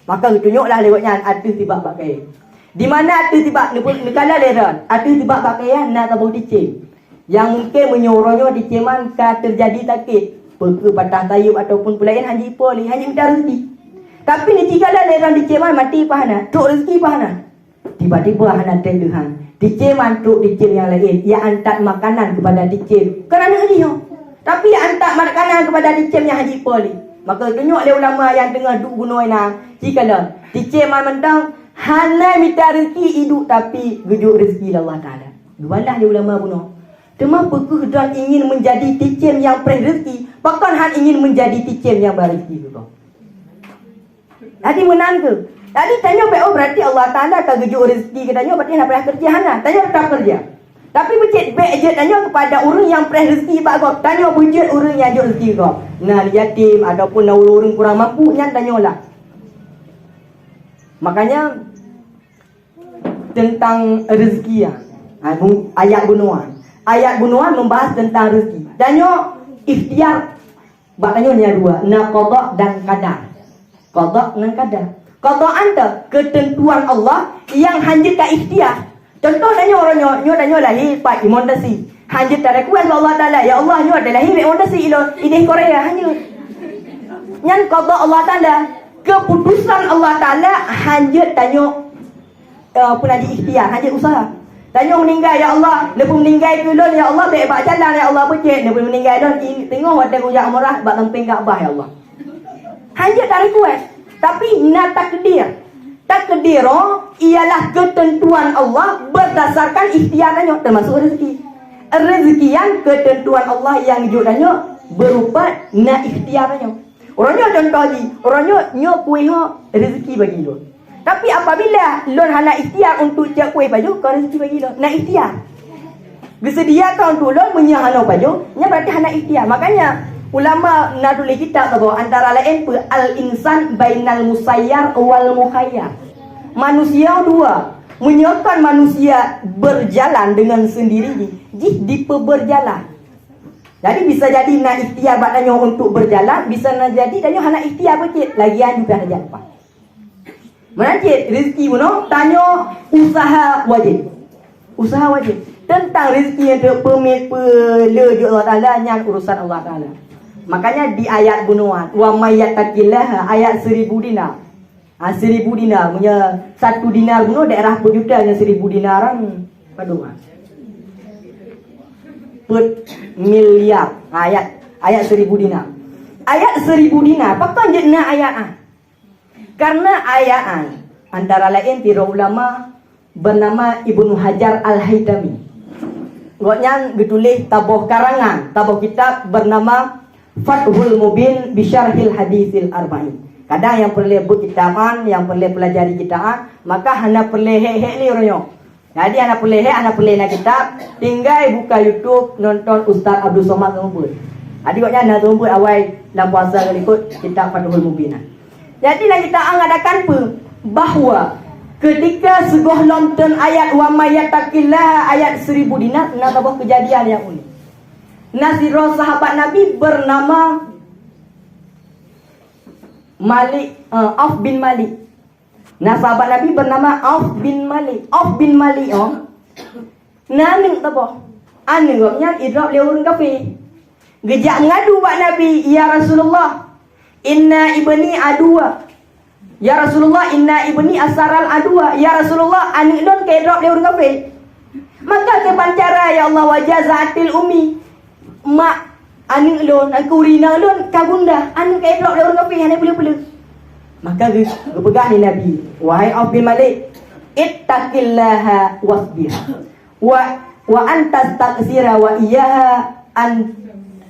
Maka tunjuklah lewatnya ada tiba pakai. Di mana ada tiba nekala leran, ada tiba pakaian nak tabuh dicem. Yang mungkin menyuruhnya diceman ka terjadi sakit, perke patah tayub ataupun pelayan hanya poli hanya minta rezeki. Tapi ni tikala leran diceman mati pahana, tok rezeki pahana. Tiba-tiba hana tendehan. Diceman tok dicem yang lain, ia hantar makanan kepada dicem. Kerana dia. Tapi ia hantar makanan kepada dicem yang hanya poli. Maka tunjuk oleh ulama yang tengah duk bunuh ina, jikalau diceman mentang hana minta rezeki hidup tapi geduk rezeki Allah Ta'ala. Dualah dia ulama bunuh. Kenapa kehendak ingin menjadi ticem yang pres rezeki, bahkan han ingin menjadi ticem yang berrezeki juga. Jadi menang ke? Tadi tanya oh berarti Allah Ta'ala akan geduk rezeki ke tanya berarti nak payah kerja hana. Tanya tetap kerja. Tapi becik baik je tanya kepada orang yang pres rezeki pak kau. Tanya bujut orang yang ajak rezeki kau. Nah yatim ataupun orang kurang mampu nyan tanyalah. Makanya tentang rezeki ya. Ayat bunuan. Ayat bunuan membahas tentang rezeki. Tanya ikhtiar. Bak tanya ni dua, na qada dan qadar. Qada dan qadar. Qada anta ketentuan Allah yang hanya ka ikhtiar. Contoh tanya orang tanya lahir pak imondasi. Hanya tak kuat Allah Taala. Ya Allah nyo ada lahir imondasi ilo ini Korea hanya. Nyan qada Allah Taala, keputusan Allah Taala hanya tanya pun ada ikhtiar, hanya usaha. Tanya meninggal ya Allah, lepas meninggal ke lon ya Allah baik bak jalan ya Allah becek, lepas meninggal lon tengok hotel rujak umrah bak lempeng Kaabah ya Allah. Hanya tak request, tapi na takdir. Takdir ialah ketentuan Allah berdasarkan ikhtiarnya termasuk rezeki. Rezeki yang ketentuan Allah yang dijudannya berupa na ikhtiarnya. Orangnya contoh ni, orangnya nyo kuih rezeki bagi lon. Tapi apabila lon hana ikhtiar untuk cak kuih baju, kau rezeki bagi lon. Nak ikhtiar. Bersedia kau untuk lon menyahana baju, nya berarti hana ikhtiar. Makanya ulama nak tulis kitab tu antara lain al-insan bainal musayyar wal mukhayyar. Manusia dua, menyebabkan manusia berjalan dengan sendiri di berjalan. Jadi bisa jadi nak ikhtiar baknanya untuk berjalan, bisa nak jadi tanya hana ikhtiar becik, lagian juga ada apa. Menajid rezeki bunuh, tanya usaha wajib. Usaha wajib. Tentang rezeki yang terpemit pelaju Allah Ta'ala, yang urusan Allah Ta'ala. Makanya di ayat bunuhan, wa mayyatakillah, ayat 1000 dinar. 1000 dinar, punya 1 dinar bunuh daerah berjuta yang 1000 dinaran. Paduan. Per miliar. Ayat 1000 dinar. Ayat 1000 dinar, pakai je nak ayat Karena ayat antara lain tira ulama bernama Ibnu Hajar Al-Haytami. Goknya ditulis tabuh karangan, tabuh kitab bernama Fathul Mubin Bisyarhil Hadisil Arba'in. Kadang yang perlu buat kitaban, yang perlu pelajari kitaban, maka hana perlu hek ni orangnya. Jadi hana perlu nak kitab, tinggal buka YouTube nonton Ustaz Abdul Somad Tumpul. Jadi goknya nak tumpul awal dalam puasa ikut kitab Fathul Mubin. Jadi kita mengadakan bahawa ketika seguh lomten ayat wa mayyatakillah ayat 1000 dinar nak tabuh kejadian yang unik. Nasirah sahabat Nabi bernama Malik Auf bin Malik. Nah sahabat Nabi bernama Auf bin Malik. Auf bin Malik naneng tabuh. Anengnya idrab le orang kafir. Gejak ngadu buat Nabi, ya Rasulullah, inna ibni adua. Ya Rasulullah, inna ibni asaral adua. Ya Rasulullah, anik don ke drop dia orang kafir. Maka kepancara ya Allah wajazatil umi. Mak anik don, aku rina don kagunda. Anik ke drop dia orang kafir hanya boleh-boleh. Maka berpegang ni Nabi, wahai Auf bin Malik, ittaqillaha wasbir. Wa antas taksira wa iyaha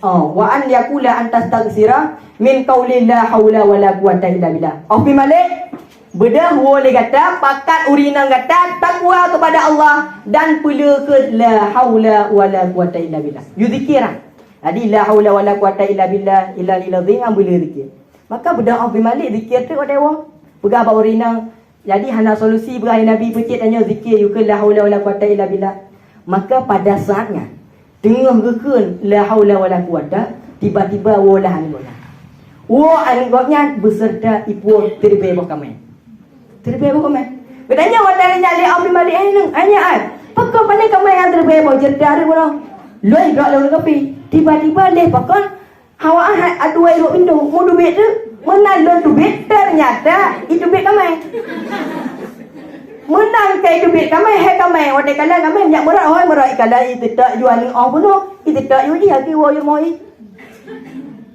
wa an yakula antas taksira min qauli la haula wala quwata illa billah. Auf bin Malik bedah boleh kata pakat urinang kata takwa kepada Allah dan pula ke la haula wala quwata illa billah. You zikirah. Jadi la haula wala quwata illa billah illa lil azim boleh zikir. Maka bedah Auf bin Malik zikir tu dewa. Pegang apa urinang Jadi hana solusi berhari Nabi pecik tanya zikir yuka la haula wala quwata illa billah. Maka pada saatnya tengah gekun la haula wala quwata, tiba-tiba wala hangolah. Wo anggotnya beserta ibu terbebok kami. Terbebok kami. Bertanya wadanya li amri mali ainung hanya ai. Pakau pandai kami yang terbebok jerta ada guna. Loi dok lawan kopi. Tiba-tiba leh pakon hawa aduai ro pintu mau duit tu. Menang lo duit ternyata itu duit kami. Menang kai duit kami he kami wadai kala kami nyak murah oi murah kala itu tak jual ni oh puno. Itu tak yudi haki wo yo moi.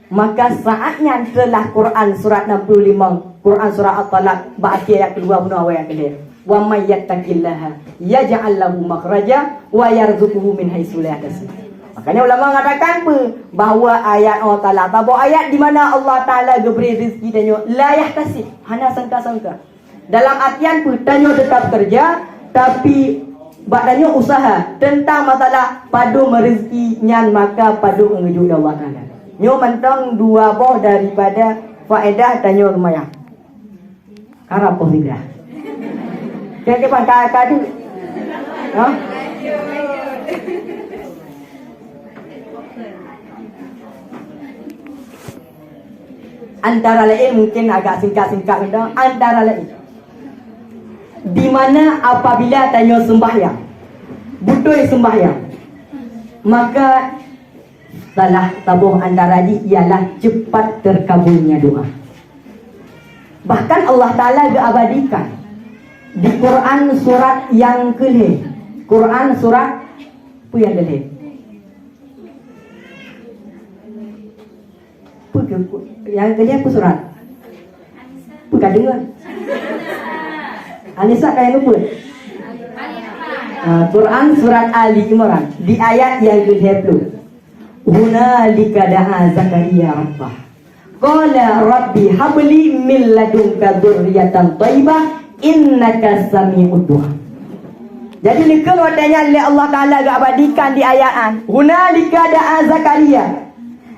Maka saatnya telah Quran surat 65, Quran surah At-Talaq ba'akhir ayat kedua puno ayat kedua. Wa may yattaqillaha yaj'al lahu makhraja wa yarzuquhu min haitsu la yahtasib. Makanya ulama mengatakan apa? Bahawa ayat Allah Taala atau ayat di mana Allah Taala beri rezeki tanya la yahtasib, hanya sangka-sangka. Dalam artian pun tanya tetap kerja tapi bakdanyo usaha tentang masalah padu merezeki nyan maka padu mengeju Allah Taala. Nyo mentang dua boh daripada faedah tanya lumayan. Karap pun tidak. Jadi pangkat kadu. Ha? Antara lain mungkin agak singkat-singkat kita. Antara lain di mana apabila tanya sembahyang, butuh sembahyang, maka salah tabuh antara di ialah cepat terkabulnya doa. Bahkan Allah Ta'ala abadikan di Quran surat yang kelih. Quran surat apa yang kelih? Yang kelih apa surat? Bukan dengar. Anissa kayak apa? Quran surat Ali Imran di ayat yang ke-20. Hunalika da'a Zakaria rabbah. Qala rabbi habli min ladunka dzurriyyatan thayyibah innaka sami'ud du'a. Jadi ni kalau tanya oleh Allah Taala gak abadikan di ayatan. Hunalika da'a Zakaria.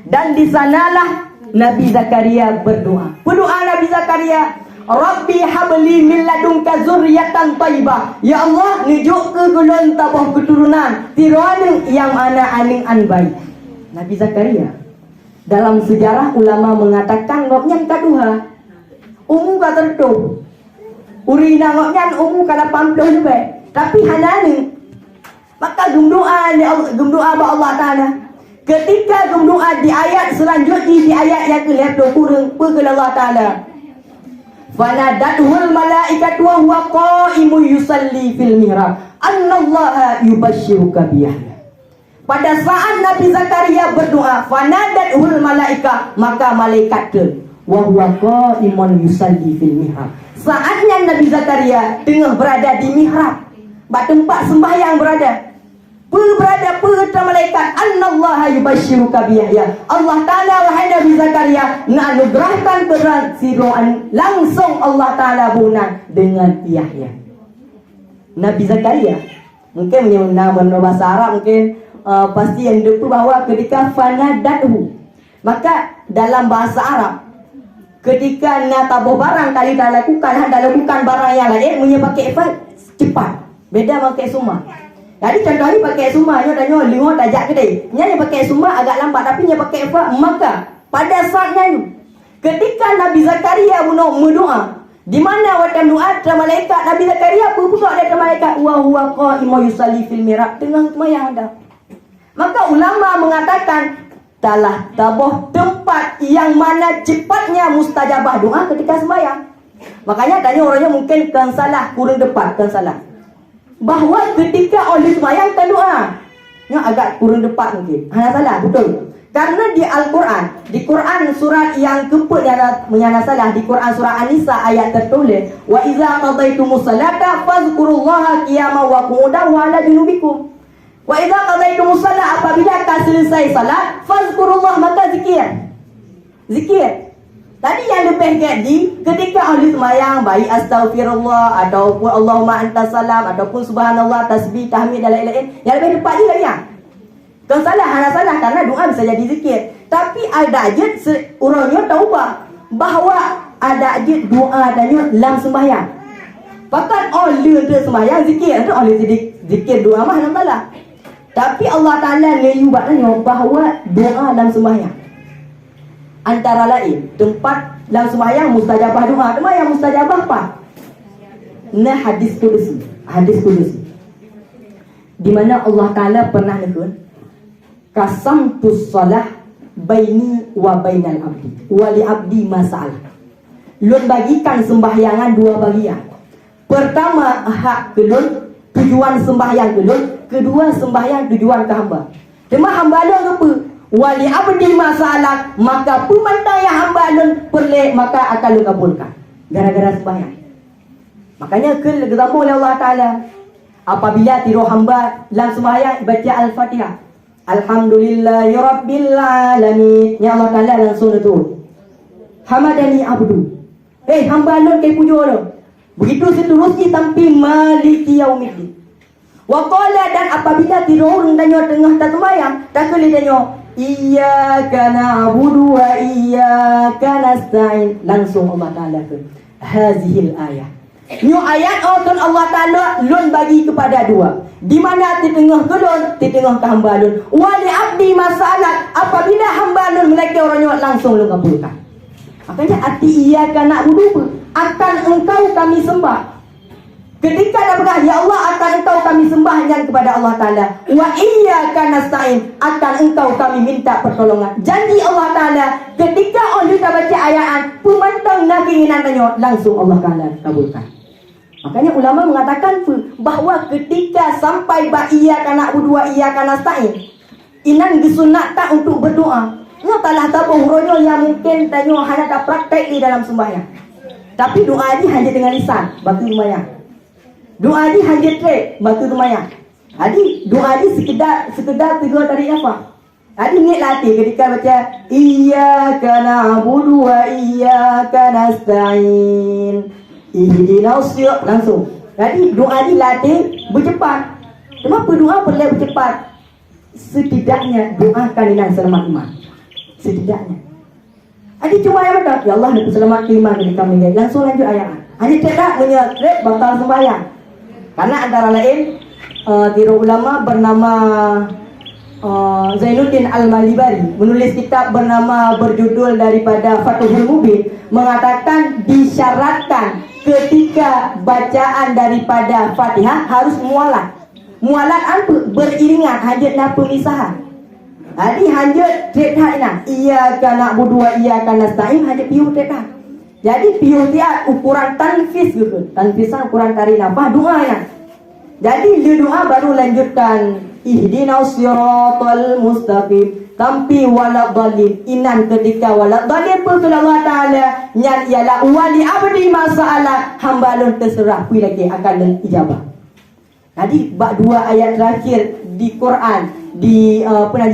Dan di sanalah Nabi Zakaria berdoa. Berdoa Nabi Zakaria, Rabbi habli min ladunka dzurriyyatan thayyibah. Ya Allah, ngejuk ke golon tabah keturunan tirana yang ana aning an baik. Nabi Zakaria dalam sejarah ulama mengatakan ngoknya kaduha umum ka tertutup urina ngoknya umum kada pamploh juga tapi hanani maka gumdoa ba Allah Taala ketika gumdoa di ayat selanjutnya di ayat yang ke-20 pegel Allah Taala fanadatul malaikatu wa huwa qaimun yusalli fil mihrab annallaha yubashshiruka biyahya. Pada saat Nabi Zakaria berdoa, fanadatul malaika, maka malaikat ke wa huwa qaimun yusalli fil mihrab. Saatnya Nabi Zakaria tengah berada di mihrab, tempat sembahyang berada. Berada malaikat, annallaha yubashshiruka biyahya. Allah Taala wahai Nabi Zakaria nak anugerahkan kepada siroan langsung Allah Taala bunan dengan Yahya. Nabi Zakaria mungkin menyebut nama bahasa Arab mungkin pasti yang itu bahawa ketika fanadatu, maka dalam bahasa Arab ketika nak tabuh barang kali dah lakukan dah lakukan barang yang lain punya pakai efek cepat beda pakai summa. Jadi contoh ni pakai summa nyo danyo lingo tajak kedai nya pakai summa agak lambat tapi nya pakai efek. Maka pada saatnya itu ketika Nabi Zakaria berdoa di mana waktu doa malaikat Nabi Zakaria buka ada malaikat wa huwa qaimun yusalli fil mihrab tengah sembahyang ada. Maka ulama mengatakan telah tabuh tempat yang mana cepatnya mustajabah doa ketika sembahyang. Makanya tanya orangnya mungkin kan salah kurang tepat kan salah. Bahawa ketika oleh sembahyang kan doa. Yang agak kurang tepat mungkin. Hanya salah betul. Karena di Al-Quran, di Quran surat yang keempat yang salah di Quran surah An-Nisa ayat tertulis wa iza qadaytumus salata fazkurullaha qiyaman wa qu'udan wa ala junubikum. Wa idza qadaytumus shalah apabila kau selesai salat fazkurullah maka zikir. Zikir. Tadi yang lebih jadi ketika ahli sembahyang baik astaghfirullah ataupun Allahumma antas salam ataupun subhanallah tasbih tahmid dan lain-lain yang lebih tepat juga ya. Kan salah hanya salah karena doa bisa jadi zikir. Tapi ada aja orangnya tahu bahawa ada aja doa adanya dalam sembahyang. Pakat oleh untuk sembahyang zikir, untuk oleh zikir doa mah Allah. Tapi Allah Ta'ala ngeyubat bahawa doa dalam sembahyang antara lain tempat dalam sembahyang mustajabah doa. Tema yang mustajabah apa? Nah, hadis kudusi. Hadis kudusi di mana Allah Ta'ala pernah nyebut qasamtus salah baini wa bainal abdi wa li abdi masalah. Lun bagikan sembahyangan dua bagian. Pertama hak kelun, tujuan sembahyang kelun. Kedua sembahyang tujuan ke hamba. Cuma hamba lun apa? Wali abdi masalah, maka pemantang yang hamba lun perlek maka akan lun kabulkan gara-gara sembahyang. Makanya ketemu oleh Allah Ta'ala apabila tiru hamba dalam sembahyang baca Al-Fatihah, Alhamdulillahi Rabbil Alamin, ya Allah Ta'ala langsung itu hamadani abdu, hamba lun kaya puja lun. Begitu seterusnya sampai maliki yaumiddin. Waqala, dan apabila tidur tanya tengah tak sembahyang, tak boleh tanya iyyaka na'budu wa iyyaka nasta'in. Langsung Allah Ta'ala ke hazihil ayat. New ayat otun Allah Ta'ala lun bagi kepada dua. Di mana di tengah kelun, di tengah ke hamba lun. Wali abdi masalah, apabila hamba lun mereka orangnya langsung lun kabulkan. Makanya arti iyyaka na'budu, akan engkau kami sembah. Ketika dah berkata, ya Allah akan engkau kami sembah dan kepada Allah Ta'ala. Wa iyyaka nasta'in, akan engkau kami minta pertolongan. Janji Allah Ta'ala ketika orang kita baca ayat pemantang nak keinginan tanya, langsung Allah Ta'ala kabulkan. Makanya ulama mengatakan bahawa ketika sampai ba iyyaka na'budu wa iyyaka nasta'in, inan disunatkan untuk berdoa. Ini telah tahu hurufnya yang mungkin tanya hanya tak praktek di dalam sembahyang. Tapi doa ini hanya dengan lisan, batu lumayan. Doa ini hanya trek, batu lumayan. Jadi doa ini sekedar tiga tadi apa? Jadi ni latih ketika baca iyyaka na'budu wa iyyaka nasta'in. Ihdinas siratal langsung. Jadi doa ini latih bercepat. Kenapa doa perlu bercepat? Setidaknya doakan dengan selamat iman. Setidaknya. Jadi cuma yang betul, ya Allah nak selamat iman dari kami. Langsung lanjut ayat. Hanya tidak menyerap batal sembahyang. Karena antara lain tiru ulama bernama Zainuddin Al-Malibari menulis kitab bernama berjudul daripada Fathul Mubin, mengatakan disyaratkan ketika bacaan daripada Fatihah harus mualat. Mualat apa? Beriringan, hajat dan pemisahan. Jadi hajat trethat iyyaka na'budu wa iyyaka nasta'in, hajat piu trethat. Jadi piu tiap ukuran tanfis gitu. Tanfisan ukuran tarik nafas doa ya. Jadi di doa baru lanjutkan ihdinas siratal mustaqim tampi waladhdallin. Inan ketika waladhdallin betul Allah Ta'ala nyan ialah wali abdi masalah, hamba lun terserah pi lagi akan ijabah. Jadi bab dua ayat terakhir di Quran di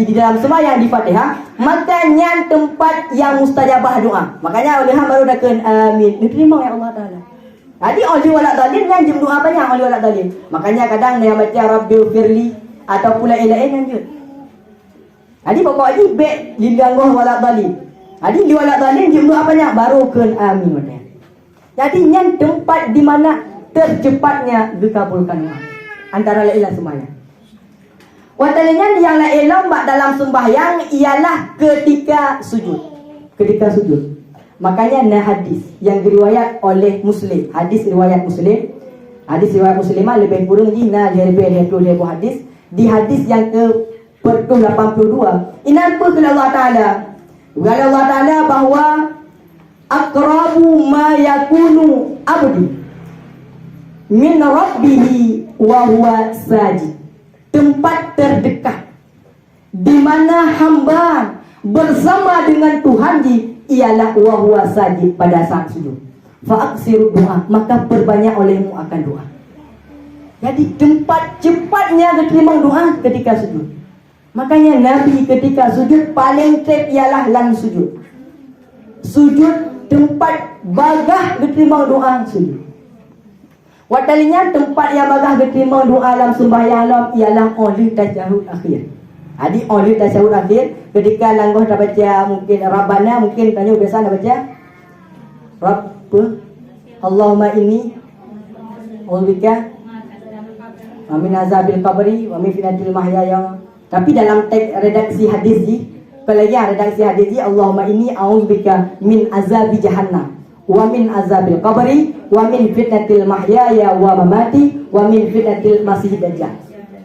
di dalam sembahyang di Fatihah, maka nyan tempat yang mustajabah doa. Makanya oleh hamba baru dah amin. Diterima ya Allah Ta'ala. Jadi oleh walad dalil kan jem doa banyak oleh walad dalil. Makanya kadang dia baca Rabbil firli atau pula ilaih lanjut. Jadi pokok ni baik dilangguh walad dalil. Jadi di walad dalil jem doa banyak baru ke amin maknanya. Jadi nyan tempat di mana tercepatnya dikabulkan doa. Antara lain sembahyang. Watalinya yang lain lomba dalam sembahyang ialah ketika sujud. Ketika sujud. Makanya nah hadis yang diriwayat oleh Muslim, hadis riwayat Muslim, hadis riwayat Muslimah lebih kurang ni nah lebih hadis di hadis yang ke-82. Ini apa kata Allah Ta'ala? Kata Allah Ta'ala bahawa aqrabu ma yakunu abdi min rabbihi wa huwa sajid. Tempat terdekat di mana hamba bersama dengan Tuhan ialah wa huwa sajid, pada saat sujud. Fa aksiru doa, maka perbanyak olehmu akan doa. Jadi tempat cepatnya diterima doa ketika sujud. Makanya Nabi ketika sujud paling trap ialah dalam sujud. Sujud tempat bagah diterima doa sujud. Watalinya tempat yang bagah diterima doa dalam sembahyang lam ialah oleh tasyahud akhir. Jadi oleh tasyahud akhir ketika langguh dah baca mungkin Rabbana, mungkin tanya biasa dah baca Rabb Allahumma inni A'udzubika min azabil qabri wa min fitnatil mahyaya. Tapi dalam teks redaksi hadis ni, kalau lagi redaksi hadis ni, Allahumma inni a'udzubika min azabi jahannam wa min azabil qabri wa min fitnatil mahyaya wa mamati wa min fitnatil masihid dajjal.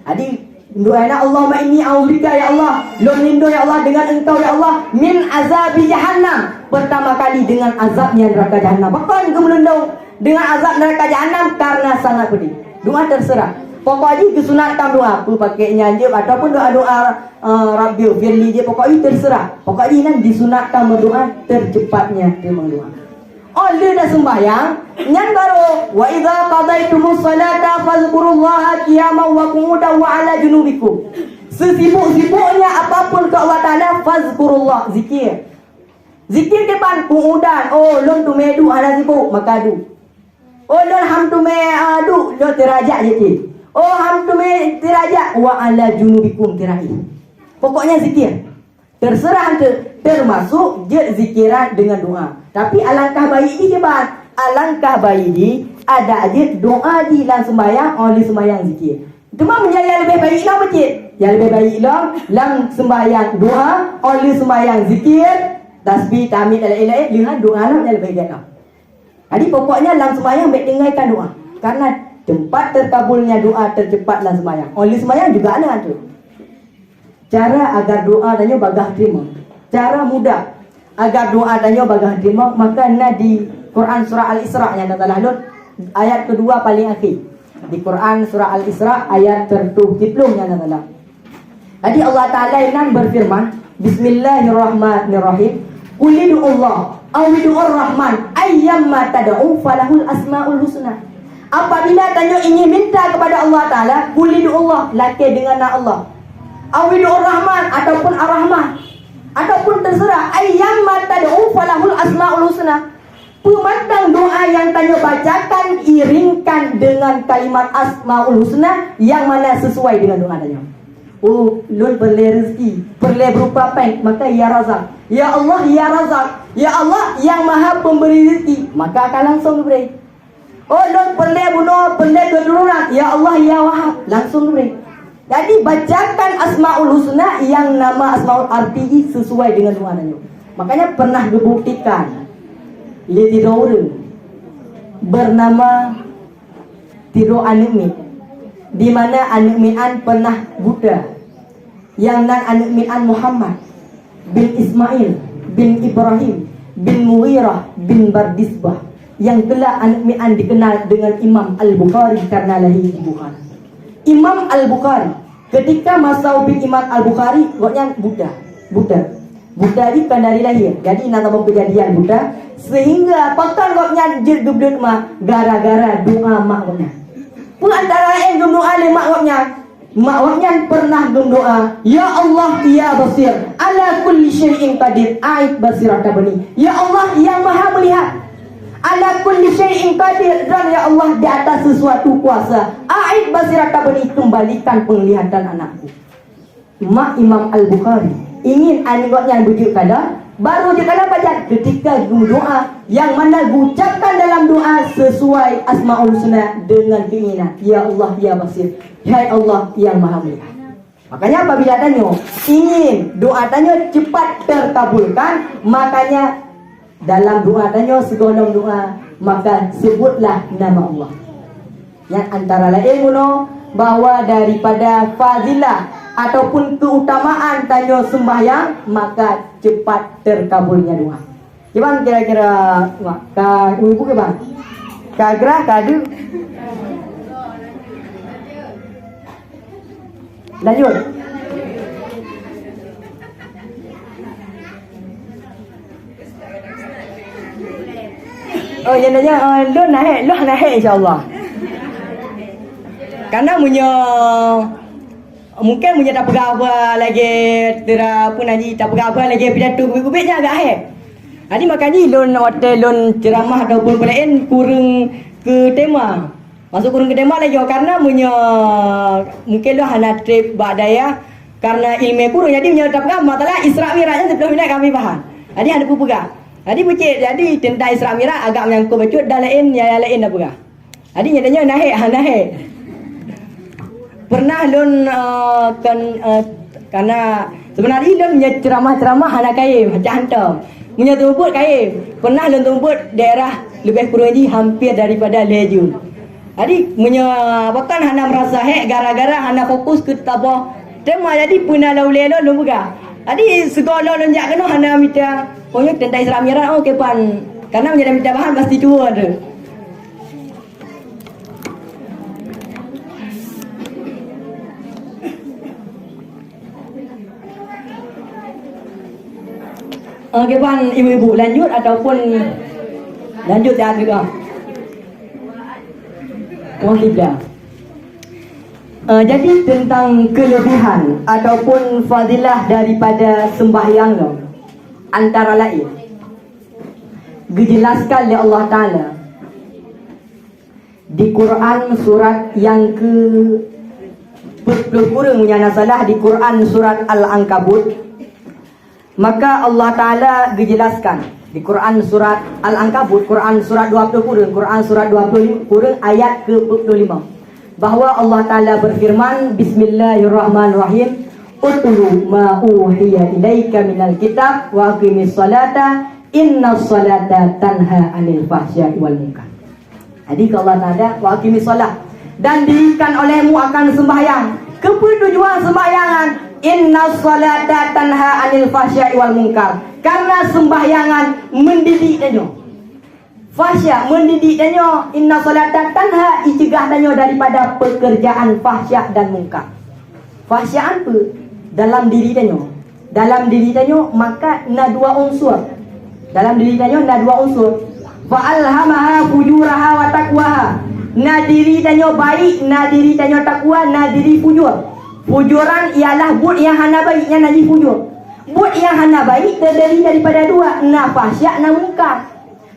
Jadi doanya Allahumma inni a'udzubika ya Allah, lon lindung ya Allah dengan engkau ya Allah min azabi jahannam. Pertama kali dengan azabnya neraka jahannam. Bahkan engkau melindung dengan azab neraka jahannam karena sangat pedih. Doa terserah. Pokoknya kesunatan doa apa pakainya je ataupun doa-doa Rabbil firli je, pokoknya terserah. Pokoknya nan disunatkan berdoa tercepatnya terima doa. Oleh dah sembahyang nyan baru wa idza qadaytumus salata fazkurullaha qiyaman wa qu'udan wa ala junubikum. Sesibuk-sibuknya apapun ke Allah Taala, fazkurullah, zikir. Zikir depan qu'udan. Oh lon tu medu ada sibuk maka adu. Oh lon ham tu me adu lo terajak zikir. Oh ham tu me terajak wa ala junubikum tirahi. Pokoknya zikir. Terserah termasuk je zikiran dengan doa. Tapi alangkah baik ni je bang. Alangkah baik ni ada aja doa di dalam sembahyang oleh sembahyang zikir. Cuma yang lebih baik lah masjid. Yang lebih baik lah dalam sembahyang doa oleh sembahyang zikir, tasbih, tahmid, la ilaha illallah, dengan doa lah yang lebih baik lah. Jadi pokoknya dalam sembahyang baik dengarkan doa. Karena tempat terkabulnya doa tercepat dalam sembahyang. Oleh sembahyang juga ada tu. Cara agar doa tanya bagah terima. Cara mudah agar doa tanya bagah terima, maka di Quran surah Al-Isra yang adalah ayat kedua paling akhir. Di Quran surah Al-Isra ayat ke-70 yang adalah. Jadi Allah Taala yang berfirman, Bismillahirrahmanirrahim. Qul Allah aw ud'ur rahman ayyamma tad'u falahul asmaul husna. Apabila tanya ingin minta kepada Allah Taala, qul Allah, laki dengan nama Allah. Awidur Rahman ataupun Ar-Rahman ataupun terserah ayyamma tad'u falahul asmaul husna. Pemandang doa yang tanya bacakan iringkan dengan kalimat asmaul husna yang mana sesuai dengan doa tanya. Oh, lun perlu rezeki, perlu berupa pen, maka ya Razak. Ya Allah ya Razak. Ya Allah yang Maha pemberi rezeki, maka akan langsung diberi. Oh, lun perlu bunuh, perlu keturunan, ya Allah ya Wahab, langsung diberi. Jadi bacakan Asmaul Husna yang nama Asmaul arti sesuai dengan doanya. Makanya pernah dibuktikan tiga orang bernama Tiro Anikmi, di mana Anikmian pernah buta. Yang nan Anikmian Muhammad bin Ismail bin Ibrahim bin Mughirah bin Bardisbah, yang telah Anikmian dikenal dengan Imam Al-Bukhari karena lahir di Bukhari. Imam Al-Bukhari ketika masa Imam Al-Bukhari goknya buta di kan dari lahir. Jadi nak tahu kejadian buta sehingga pakan goknya jegeblut mah gara-gara doa mak goknya. Pun antara lain doa le mak goknya pernah doa, ya Allah ya basir ala kulli syai'in qadir ait basirata bani. Ya Allah yang Maha melihat, ala kulli syai'in qadir, dan ya Allah di atas sesuatu kuasa. A'id basirata bani, kembalikan penglihatan anakku. Mak Imam Al-Bukhari ingin anaknya bujuk kada, baru dia kada baca ketika doa yang mana ucapkan dalam doa sesuai Asmaul Husna dengan keinginan. Ya Allah ya basir, ya Allah yang Maha melihat. Makanya apabila tanya ingin doa tanya cepat terkabulkan, makanya dalam doa tanya segolong doa maka sebutlah nama Allah. Yang antara lain bahwa daripada fadilah ataupun keutamaan tanya sembahyang maka cepat terkabulnya doa. Gimana kira-kira ka ibu ke bang? Kagra kadu. Lanjut. Oh, yang nanya lu naik insya-Allah. Karena mungkin punya tak pegawa lagi pun lagi tak pegawa lagi pidato kubik-kubiknya agak Jadi makanya lon hotel lon ceramah ataupun lain kurang ke tema. Masuk kurang ke tema lagi karena mungkin lo hana trip badaya karena ilmu kurang jadi punya tak pegawa masalah Isra Mi'rajnya sebelum ini kami faham. Jadi ada pegang. Jadi tentang Isra Mi'raj agak menyangkut becut dan lain yang lain dah pegang. Adi nyatanya naik. Pernah lun karena sebenarnya lun punya ceramah-ceramah anak kaya macam hantar. Punya tumput kaya. Pernah lun tumput daerah lebih kurang ni hampir daripada lejun. Adi punya bahkan hana merasa gara-gara hana fokus ke tabah. Tema jadi puna laulelo lun buka. Adi segala lun jak kena hana minta punya tentai seramiran kepan. Karena menjadi minta bahan pasti cuba tu. Kepan ibu-ibu lanjut ataupun lanjut ya juga. Tidak. Jadi tentang kelebihan ataupun fadilah daripada sembahyang lo, antara lain dijelaskan oleh Allah Ta'ala di Quran surat yang ke kurang punya salah di Quran surat Al-Ankabut. Maka Allah Ta'ala dijelaskan di Quran surat Al-Ankabut, Quran surat 20 kurang, Quran surat 20 kurang ayat ke-25, bahawa Allah Ta'ala berfirman, Bismillahirrahmanirrahim, Utlu ma uhiya ilaika minal kitab wa aqimis salata inna salata tanha anil fahsya'i wal munkar. Jadi Allah Ta'ala wa aqimis salat, dan dirikan olehmu akan sembahyang. Kepetujuan sembahyangan, inna salata tanha anil fahsya'i wal munkar, karena sembahyangan mendidik danyo. Fahsya mendidik danyo, inna salata tanha icegah danyo daripada pekerjaan fahsya dan munkar. Fahsya apa? Dalam diri danyo. Dalam diri danyo maka na dua unsur. Dalam diri danyo na dua unsur. Fa'alhamaha fujuraha wa taqwaha. Na diri danyo baik, na diri danyo takwa, na diri fujur. Fujuran ialah buat yang hana baiknya najis fujur. Buat yang hana baik terdiri daripada dua, na fahsya, na munkar.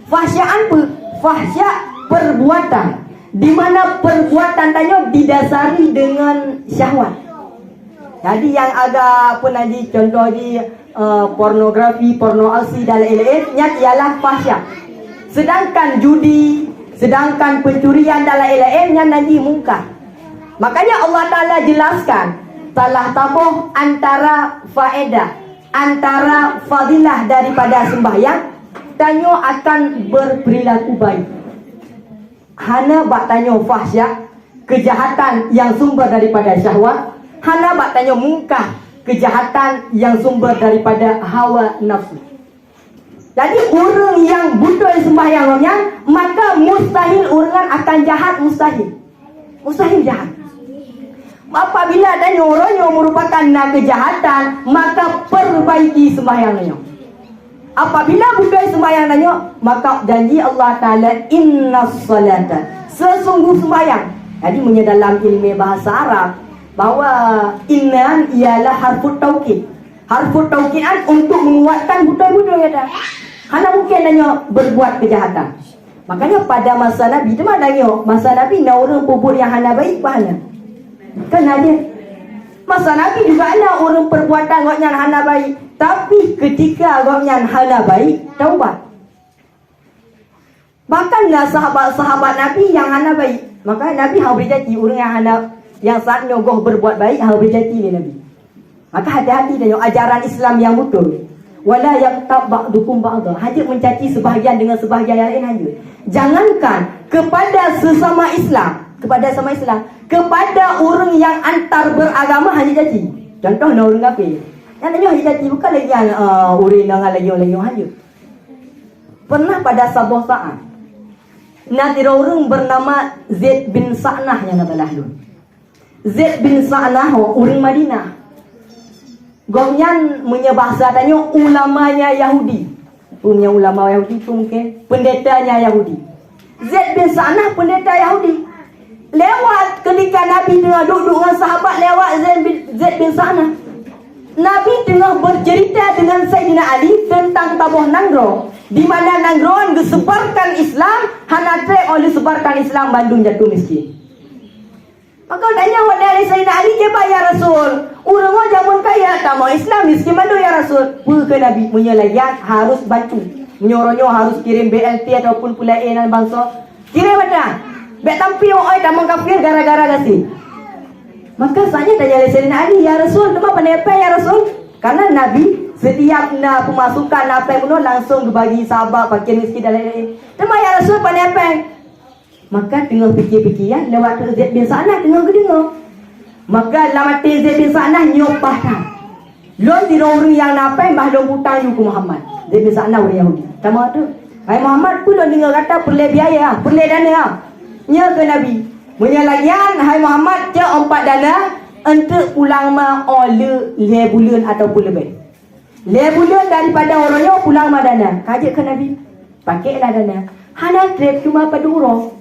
Fahsya apa? Fahsya perbuatan, di mana perbuatan tanya didasari dengan syahwat. Jadi yang agak pun nanti contoh di pornografi, porno alsi dan lain-lain, ialah fahsya. Sedangkan judi, sedangkan pencurian dan lain-lain yang nanti munkar. Makanya Allah Ta'ala jelaskan telah tabuh antara faedah, antara fadilah daripada sembahyang, tanyo akan berperilaku baik. Hana bak tanyo fahsya, kejahatan yang sumber daripada syahwat. Hana bak tanyo munkar, kejahatan yang sumber daripada hawa nafsu. Jadi orang yang butuh sembahyangnya, maka mustahil orang akan jahat, mustahil jahat. Apabila tanya orangnya merupakan kejahatan, maka perbaiki sembahyangnya. Apabila bukan sembahyang tanya, maka janji Allah Ta'ala, inna salata, sesungguh sembahyang. Jadi dalam ilmu bahasa Arab, bahawa inna ialah harfut taukid. Harfut taukidan untuk menguatkan budak-budak kata. Hana mungkin tanya berbuat kejahatan. Makanya pada masa Nabi tu mana tanya, masa Nabi nak orang perbuat yang hana baik mana? Kan ada. Masa Nabi juga ada orang perbuatan yang hana baik, tapi ketika yang hana baik taubat. Bahkanlah sahabat-sahabat Nabi yang hana baik, maka Nabi harus berjanji orang yang hana, yang saat nyogoh berbuat baik harus berjanji ni Nabi. Maka hati-hati dengan ajaran Islam yang betul. Wala yaqtab ba'dukum ba'dha, hanya mencaci sebahagian dengan sebahagian yang lain hanya. Jangankan kepada sesama Islam, kepada orang yang antar beragama hanya caci. Contoh orang kafir. Yang tanya hanya caci, bukan lagi yang orang dengan layung-layung hanya. Pernah pada sebuah saat, nanti orang bernama Zaid bin Sa'nah yang nabalah dulu. Zaid bin Sa'nah orang Madinah. Gomyan punya bahasa tanya ulamanya Yahudi. Punya ulama Yahudi tu mungkin pendetanya Yahudi. Zaid bin Sa'nah pendeta Yahudi. Lewat ketika Nabi tengah duduk dengan sahabat, lewat Zaid bin Sa'nah. Nabi tengah bercerita dengan Sayyidina Ali tentang tabuh Nanggro, di mana Nanggro disebarkan Islam, hana trek oleh sebarkan Islam Bandung jatuh miskin. Maka tanya wadai Sayyidina Ali, "Jeba ya Rasul, orang jamun kaya tak mau Islam miskin Bandung ya Rasul." Bukan Nabi punya layan harus bantu. Menyorongnya harus kirim BLT ataupun pula dan bangsa. Kirim ada. Bek tampil oi tamang kafir gara-gara kasih. Maka saya tanya Sayyidina Ali, ya Rasul, cuma pandai apa ya Rasul? Karena Nabi setiap na pemasukan apa yang langsung bagi sahabat, fakir miskin dan lain-lain. Cuma ya Rasul pandai apa? Maka tengah fikir-fikir ya, lewat Zaid bin Sa'nah tengah kedengar. Maka lama Zaid bin Sa'nah nyopah kan. Lon di orang yang napai bah long hutang you ku Muhammad. Zaid bin Sa'nah orang Yahudi. Sama tu. Hai Muhammad pun dengar kata perlu biaya, perlu dana. Nya ke Nabi. Menyalagian hai Muhammad je empat dana untuk pulang ma ole 5 bulan ataupun lebih. 5 bulan daripada orangnya pulang ma dana. Kajak ke Nabi. Pakailah dana. Hana trip cuma pada urang.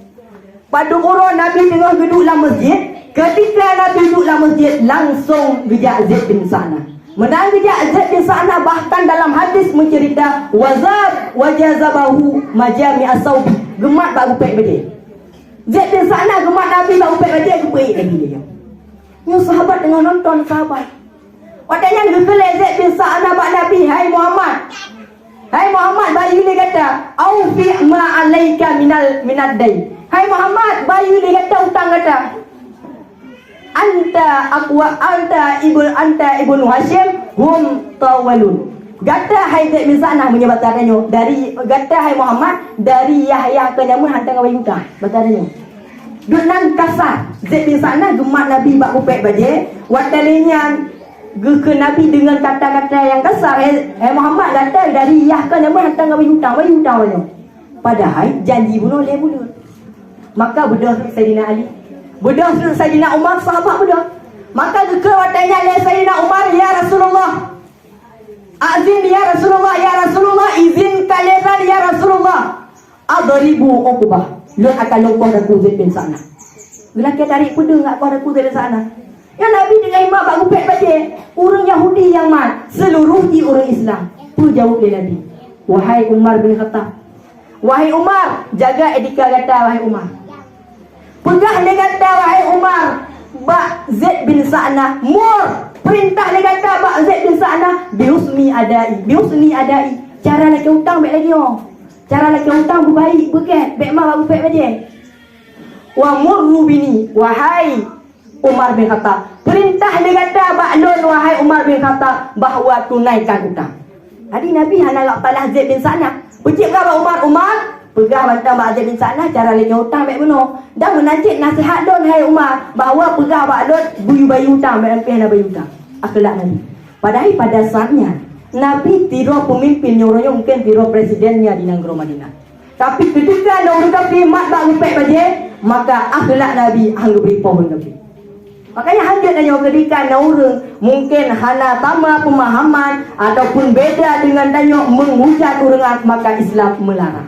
Pada urang Nabi tengah duduk dalam masjid. Ketika Nabi duduk dalam masjid langsung gejak Zaid bin Sa'nah. Menang gejak Zaid bin Sa'nah bahkan dalam hadis mencerita wazab wajazabahu majami as-saubi. Gemat bak upek bede. Zaid bin Sa'nah gemat Nabi bak upek bede upek lagi dia. Ni sahabat dengan nonton sahabat. Wadanya gegele Zaid bin Sa'nah bak Nabi, hai Muhammad. Hai Muhammad, bayu ni kata, "Aufi ma alaika minad day." Hai Muhammad, bayu ni kata utang kata. Anta ibnu Hashim hum tawalun. Gata hai Zaid bin Sa'nah menyebut tanya dari gata hai Muhammad dari Yahya ke nyamun hantar ngawai utang. Bertanya. Dengan kasar Zaid bin Sa'nah gemat Nabi bak upek baje, watalinya ke Nabi dengan kata-kata yang kasar. Hai Muhammad kata dari Yahya ke nyamun hantar ngawai utang banyak. Padahal janji bunuh dia bunuh. Maka bedah Sayyidina Ali, bedah Sayyidina Umar, sahabat bedah. Maka ke watanya Sayyidina Umar, ya Rasulullah, azin ya Rasulullah, ya Rasulullah, izinkan ya Rasulullah, adribu Uqbah. Lu akan lupa aku Zaid bin Sa'nah. Lelaki tarik pedang enggak pada aku Zaid bin Sa'nah. Ya Nabi dengan imam bak upek baje, orang Yahudi yang mat, seluruh di orang Islam. Tu jawab dia Nabi. Wahai Umar bin Khattab. Wahai Umar, jaga etika kata wahai Umar. Pegah dia kata wahai Umar, bak Zaid bin Sa'nah mur. Perintah dia kata bak Zaid bin Sa'nah bihusni adai. Cara nak hutang baik lagi Cara nak hutang baik bukan baik mah bak baik baje. Wa murru bini, wahai Umar bin Khattab. Perintah dia kata bak lon wahai Umar bin Khattab bahawa tunaikan hutang. Jadi Nabi hana lak palah Zaid bin Sa'nah. Pecik kau Umar, pegah bantang bak Zaid bin Sa'nah cara lagi hutang baik benar. Dan menajik nasihat don hai Umar bahawa pegah bak lon buyu bayi hutang baik ampi hana bayi hutang. Akhlak Nabi. Padahal pada saatnya Nabi tidak pemimpin orangnya mungkin tidak presidennya di negeri Madinah. Tapi ketika orang kafir mat bak upek baje, maka akhlak Nabi hangga beri pohon Nabi. Makanya hajat nanya ketika orang mungkin hana tama pemahaman ataupun beda dengan tanya menghujat orang, maka Islam melarang.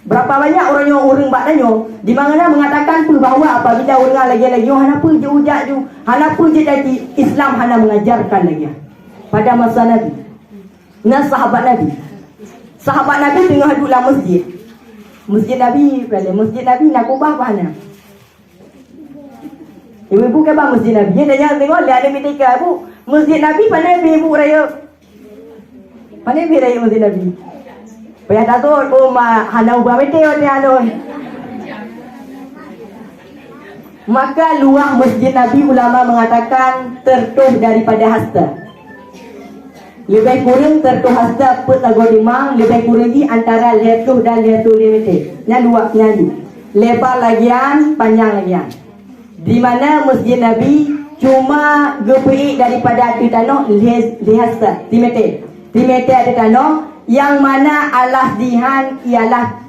Berapa banyak orang bak tanya di mana mengatakan tu bahawa apabila orang lagi hana apa je hujat je, hana apa je jadi Islam hana mengajarkan lagi. Pada masa Nabi dengan sahabat Nabi tengah duduk dalam masjid Nabi nak ubah apa hana. Ibu-ibu ke bang masjid Nabi. Dia jangan tengok lihat ada metika ibu. Masjid Nabi pandai ibu raya. Pandai raya masjid Nabi. Payah takut hana ubah metik ni anon. Maka luah masjid Nabi ulama mengatakan tertuh daripada hasta. Lebih kurang tertuh hasta put lagu limang, lebih kurang di antara letuh dan letuh metik. Nya luah nyanyi. Lebar lagian, panjang lagian. Di mana masjid Nabi cuma gepeik daripada tu tanah lihasta timete ada tanah yang mana alas dihan ialah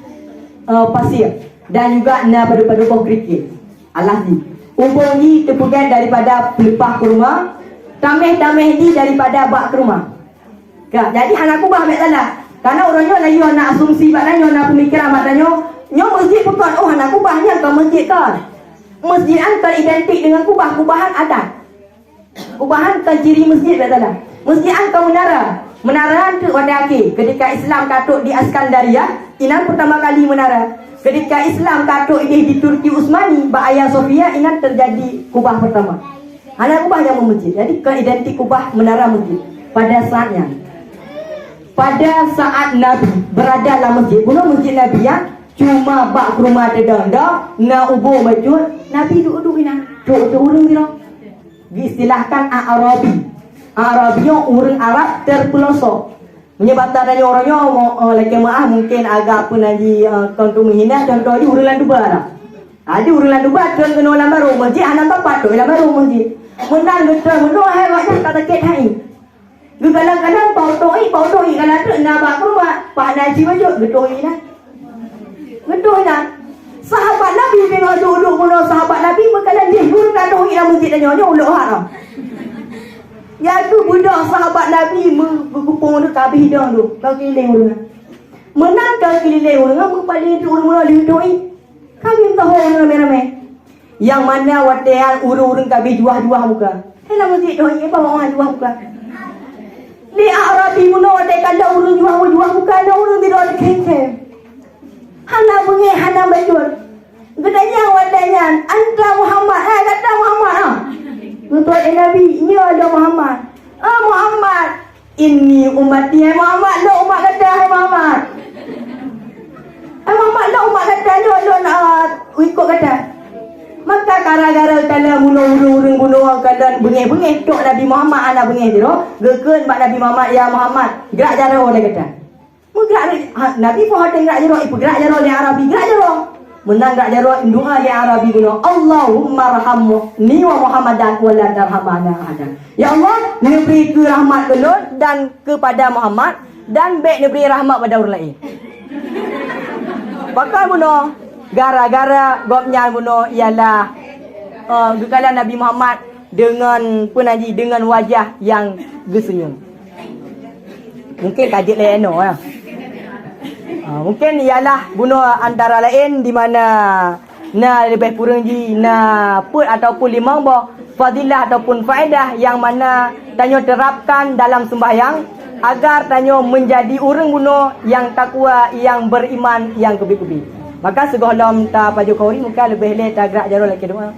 pasir dan juga na pada kerikil alas di umpung ni tepukan daripada pelepah ke rumah tameh ni daripada bak ke rumah jadi anak aku ambil salah karena orangnya lagi nak asumsi maknanya nak pemikiran maknanya nyo masjid bukan anak aku banyak ke masjid kan. Masjid angkal identik dengan kubahan adat. Kubahan kan ciri masjid betul. Masjid angkal menara tu pada akhir ketika Islam katuk di Askandaria, inan pertama kali menara. Ketika Islam katuk di Turki Utsmani, ba Hagia Sophia inan terjadi kubah pertama. Hanya kubah yang masjid. Jadi kan identik kubah menara masjid. Pada saat Nabi berada dalam masjid, bukan masjid Nabi ya, Cuma bak rumah tedanda na ubo majur Nabi duduk ina. Duduk urang biro. Diistilahkan Arabi. Arabi yang orang Arab terpelosok. Menyebabkan adanya orangnya lagi maaf mungkin agak pun lagi kontu menghina contohnya orang Landuba lah. Ada orang Landuba tuan kena orang baru masjid anak tempat tu orang baru masjid. Menang betul menang hebatnya kata ket hai. Lu kadang-kadang pau toi kalau tu nak bak rumah Pak Najib aja getoi dah. Getoi dah. Sahabat Nabi tengok duduk bunuh sahabat Nabi makalan dia guru kadoi dalam masjid dan nyonya uluk hak. Ya tu budak sahabat Nabi berkupung tu kabih hidang tu. Kau keliling orang. Menang kau keliling orang paling tu orang duduk kami tahu orang ramai-ramai. Yang mana watian urung-urung kabih juah-juah muka. Kenapa masjid doi bawa orang juah muka. Di Arabi muno watai kala urung juah-juah muka ada urung tidak kengkeng. Hana bengi hana bajur. Gedanya wadanya anta Muhammad kata Muhammad Untuk Nabi ini ada Muhammad. Muhammad ini umatnya Muhammad lo umat kata Muhammad. Muhammad lo umat kata lo ikut kata. Maka gara-gara kala urung bunuh kala bengih tok Nabi Muhammad anak bengih tu gekeun bak Nabi Muhammad ya Muhammad gerak jaro dia kata. Gerak Nabi pun ada gerak jaro gerak jaro di Arabi gerak jaro. Menang gerak jaro doa di Arabi guna Allahumma rahmni wa Muhammadan wa la tarhamana ahadan. Ya Allah, beri ke rahmat kelut dan kepada Muhammad dan baik beri rahmat pada orang lain. Bakal bunuh gara-gara gopnya bunuh ialah kekala Nabi Muhammad dengan penaji dengan wajah yang gesenyum. Mungkin kajet lain ya. Mungkin ialah bunuh antara lain di mana lebih kurang di put ataupun limang bah fadilah ataupun faedah yang mana tanyo terapkan dalam sembahyang agar tanyo menjadi orang bunuh yang takwa, yang beriman, yang kebi-kebi. Maka segohlom ta paju kauri muka lebih le ta gerak jaro lagi doa.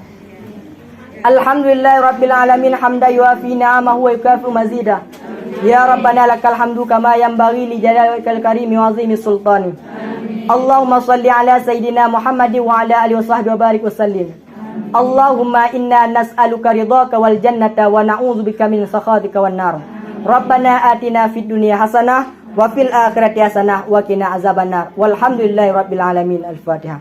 Alhamdulillahirabbil alamin hamdan yuafi ni'amahu wa yukafi mazida. Ya Rabbana lakal hamdu kama yanbaghi li jalalika karimi wa azimi sultani. Allahumma salli ala sayyidina Muhammad wa ala alihi wa sahbihi wa barik wa sallim. Allahumma inna nas'aluka ridhaka wal jannata wa na'udzubika min sakhatika wan nar. Rabbana atina fid dunya hasanah wa fil akhirati hasanah wa qina azabannar. Walhamdulillahi rabbil alamin. Al-Fatihah.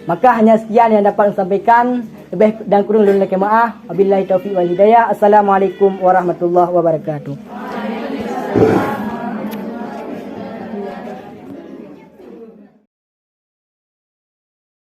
Maka hanya sekian yang dapat saya sampaikan. Lebih dan kurang lulus maaf. Wabillahi taufiq wal hidayah. Assalamualaikum warahmatullahi wabarakatuh.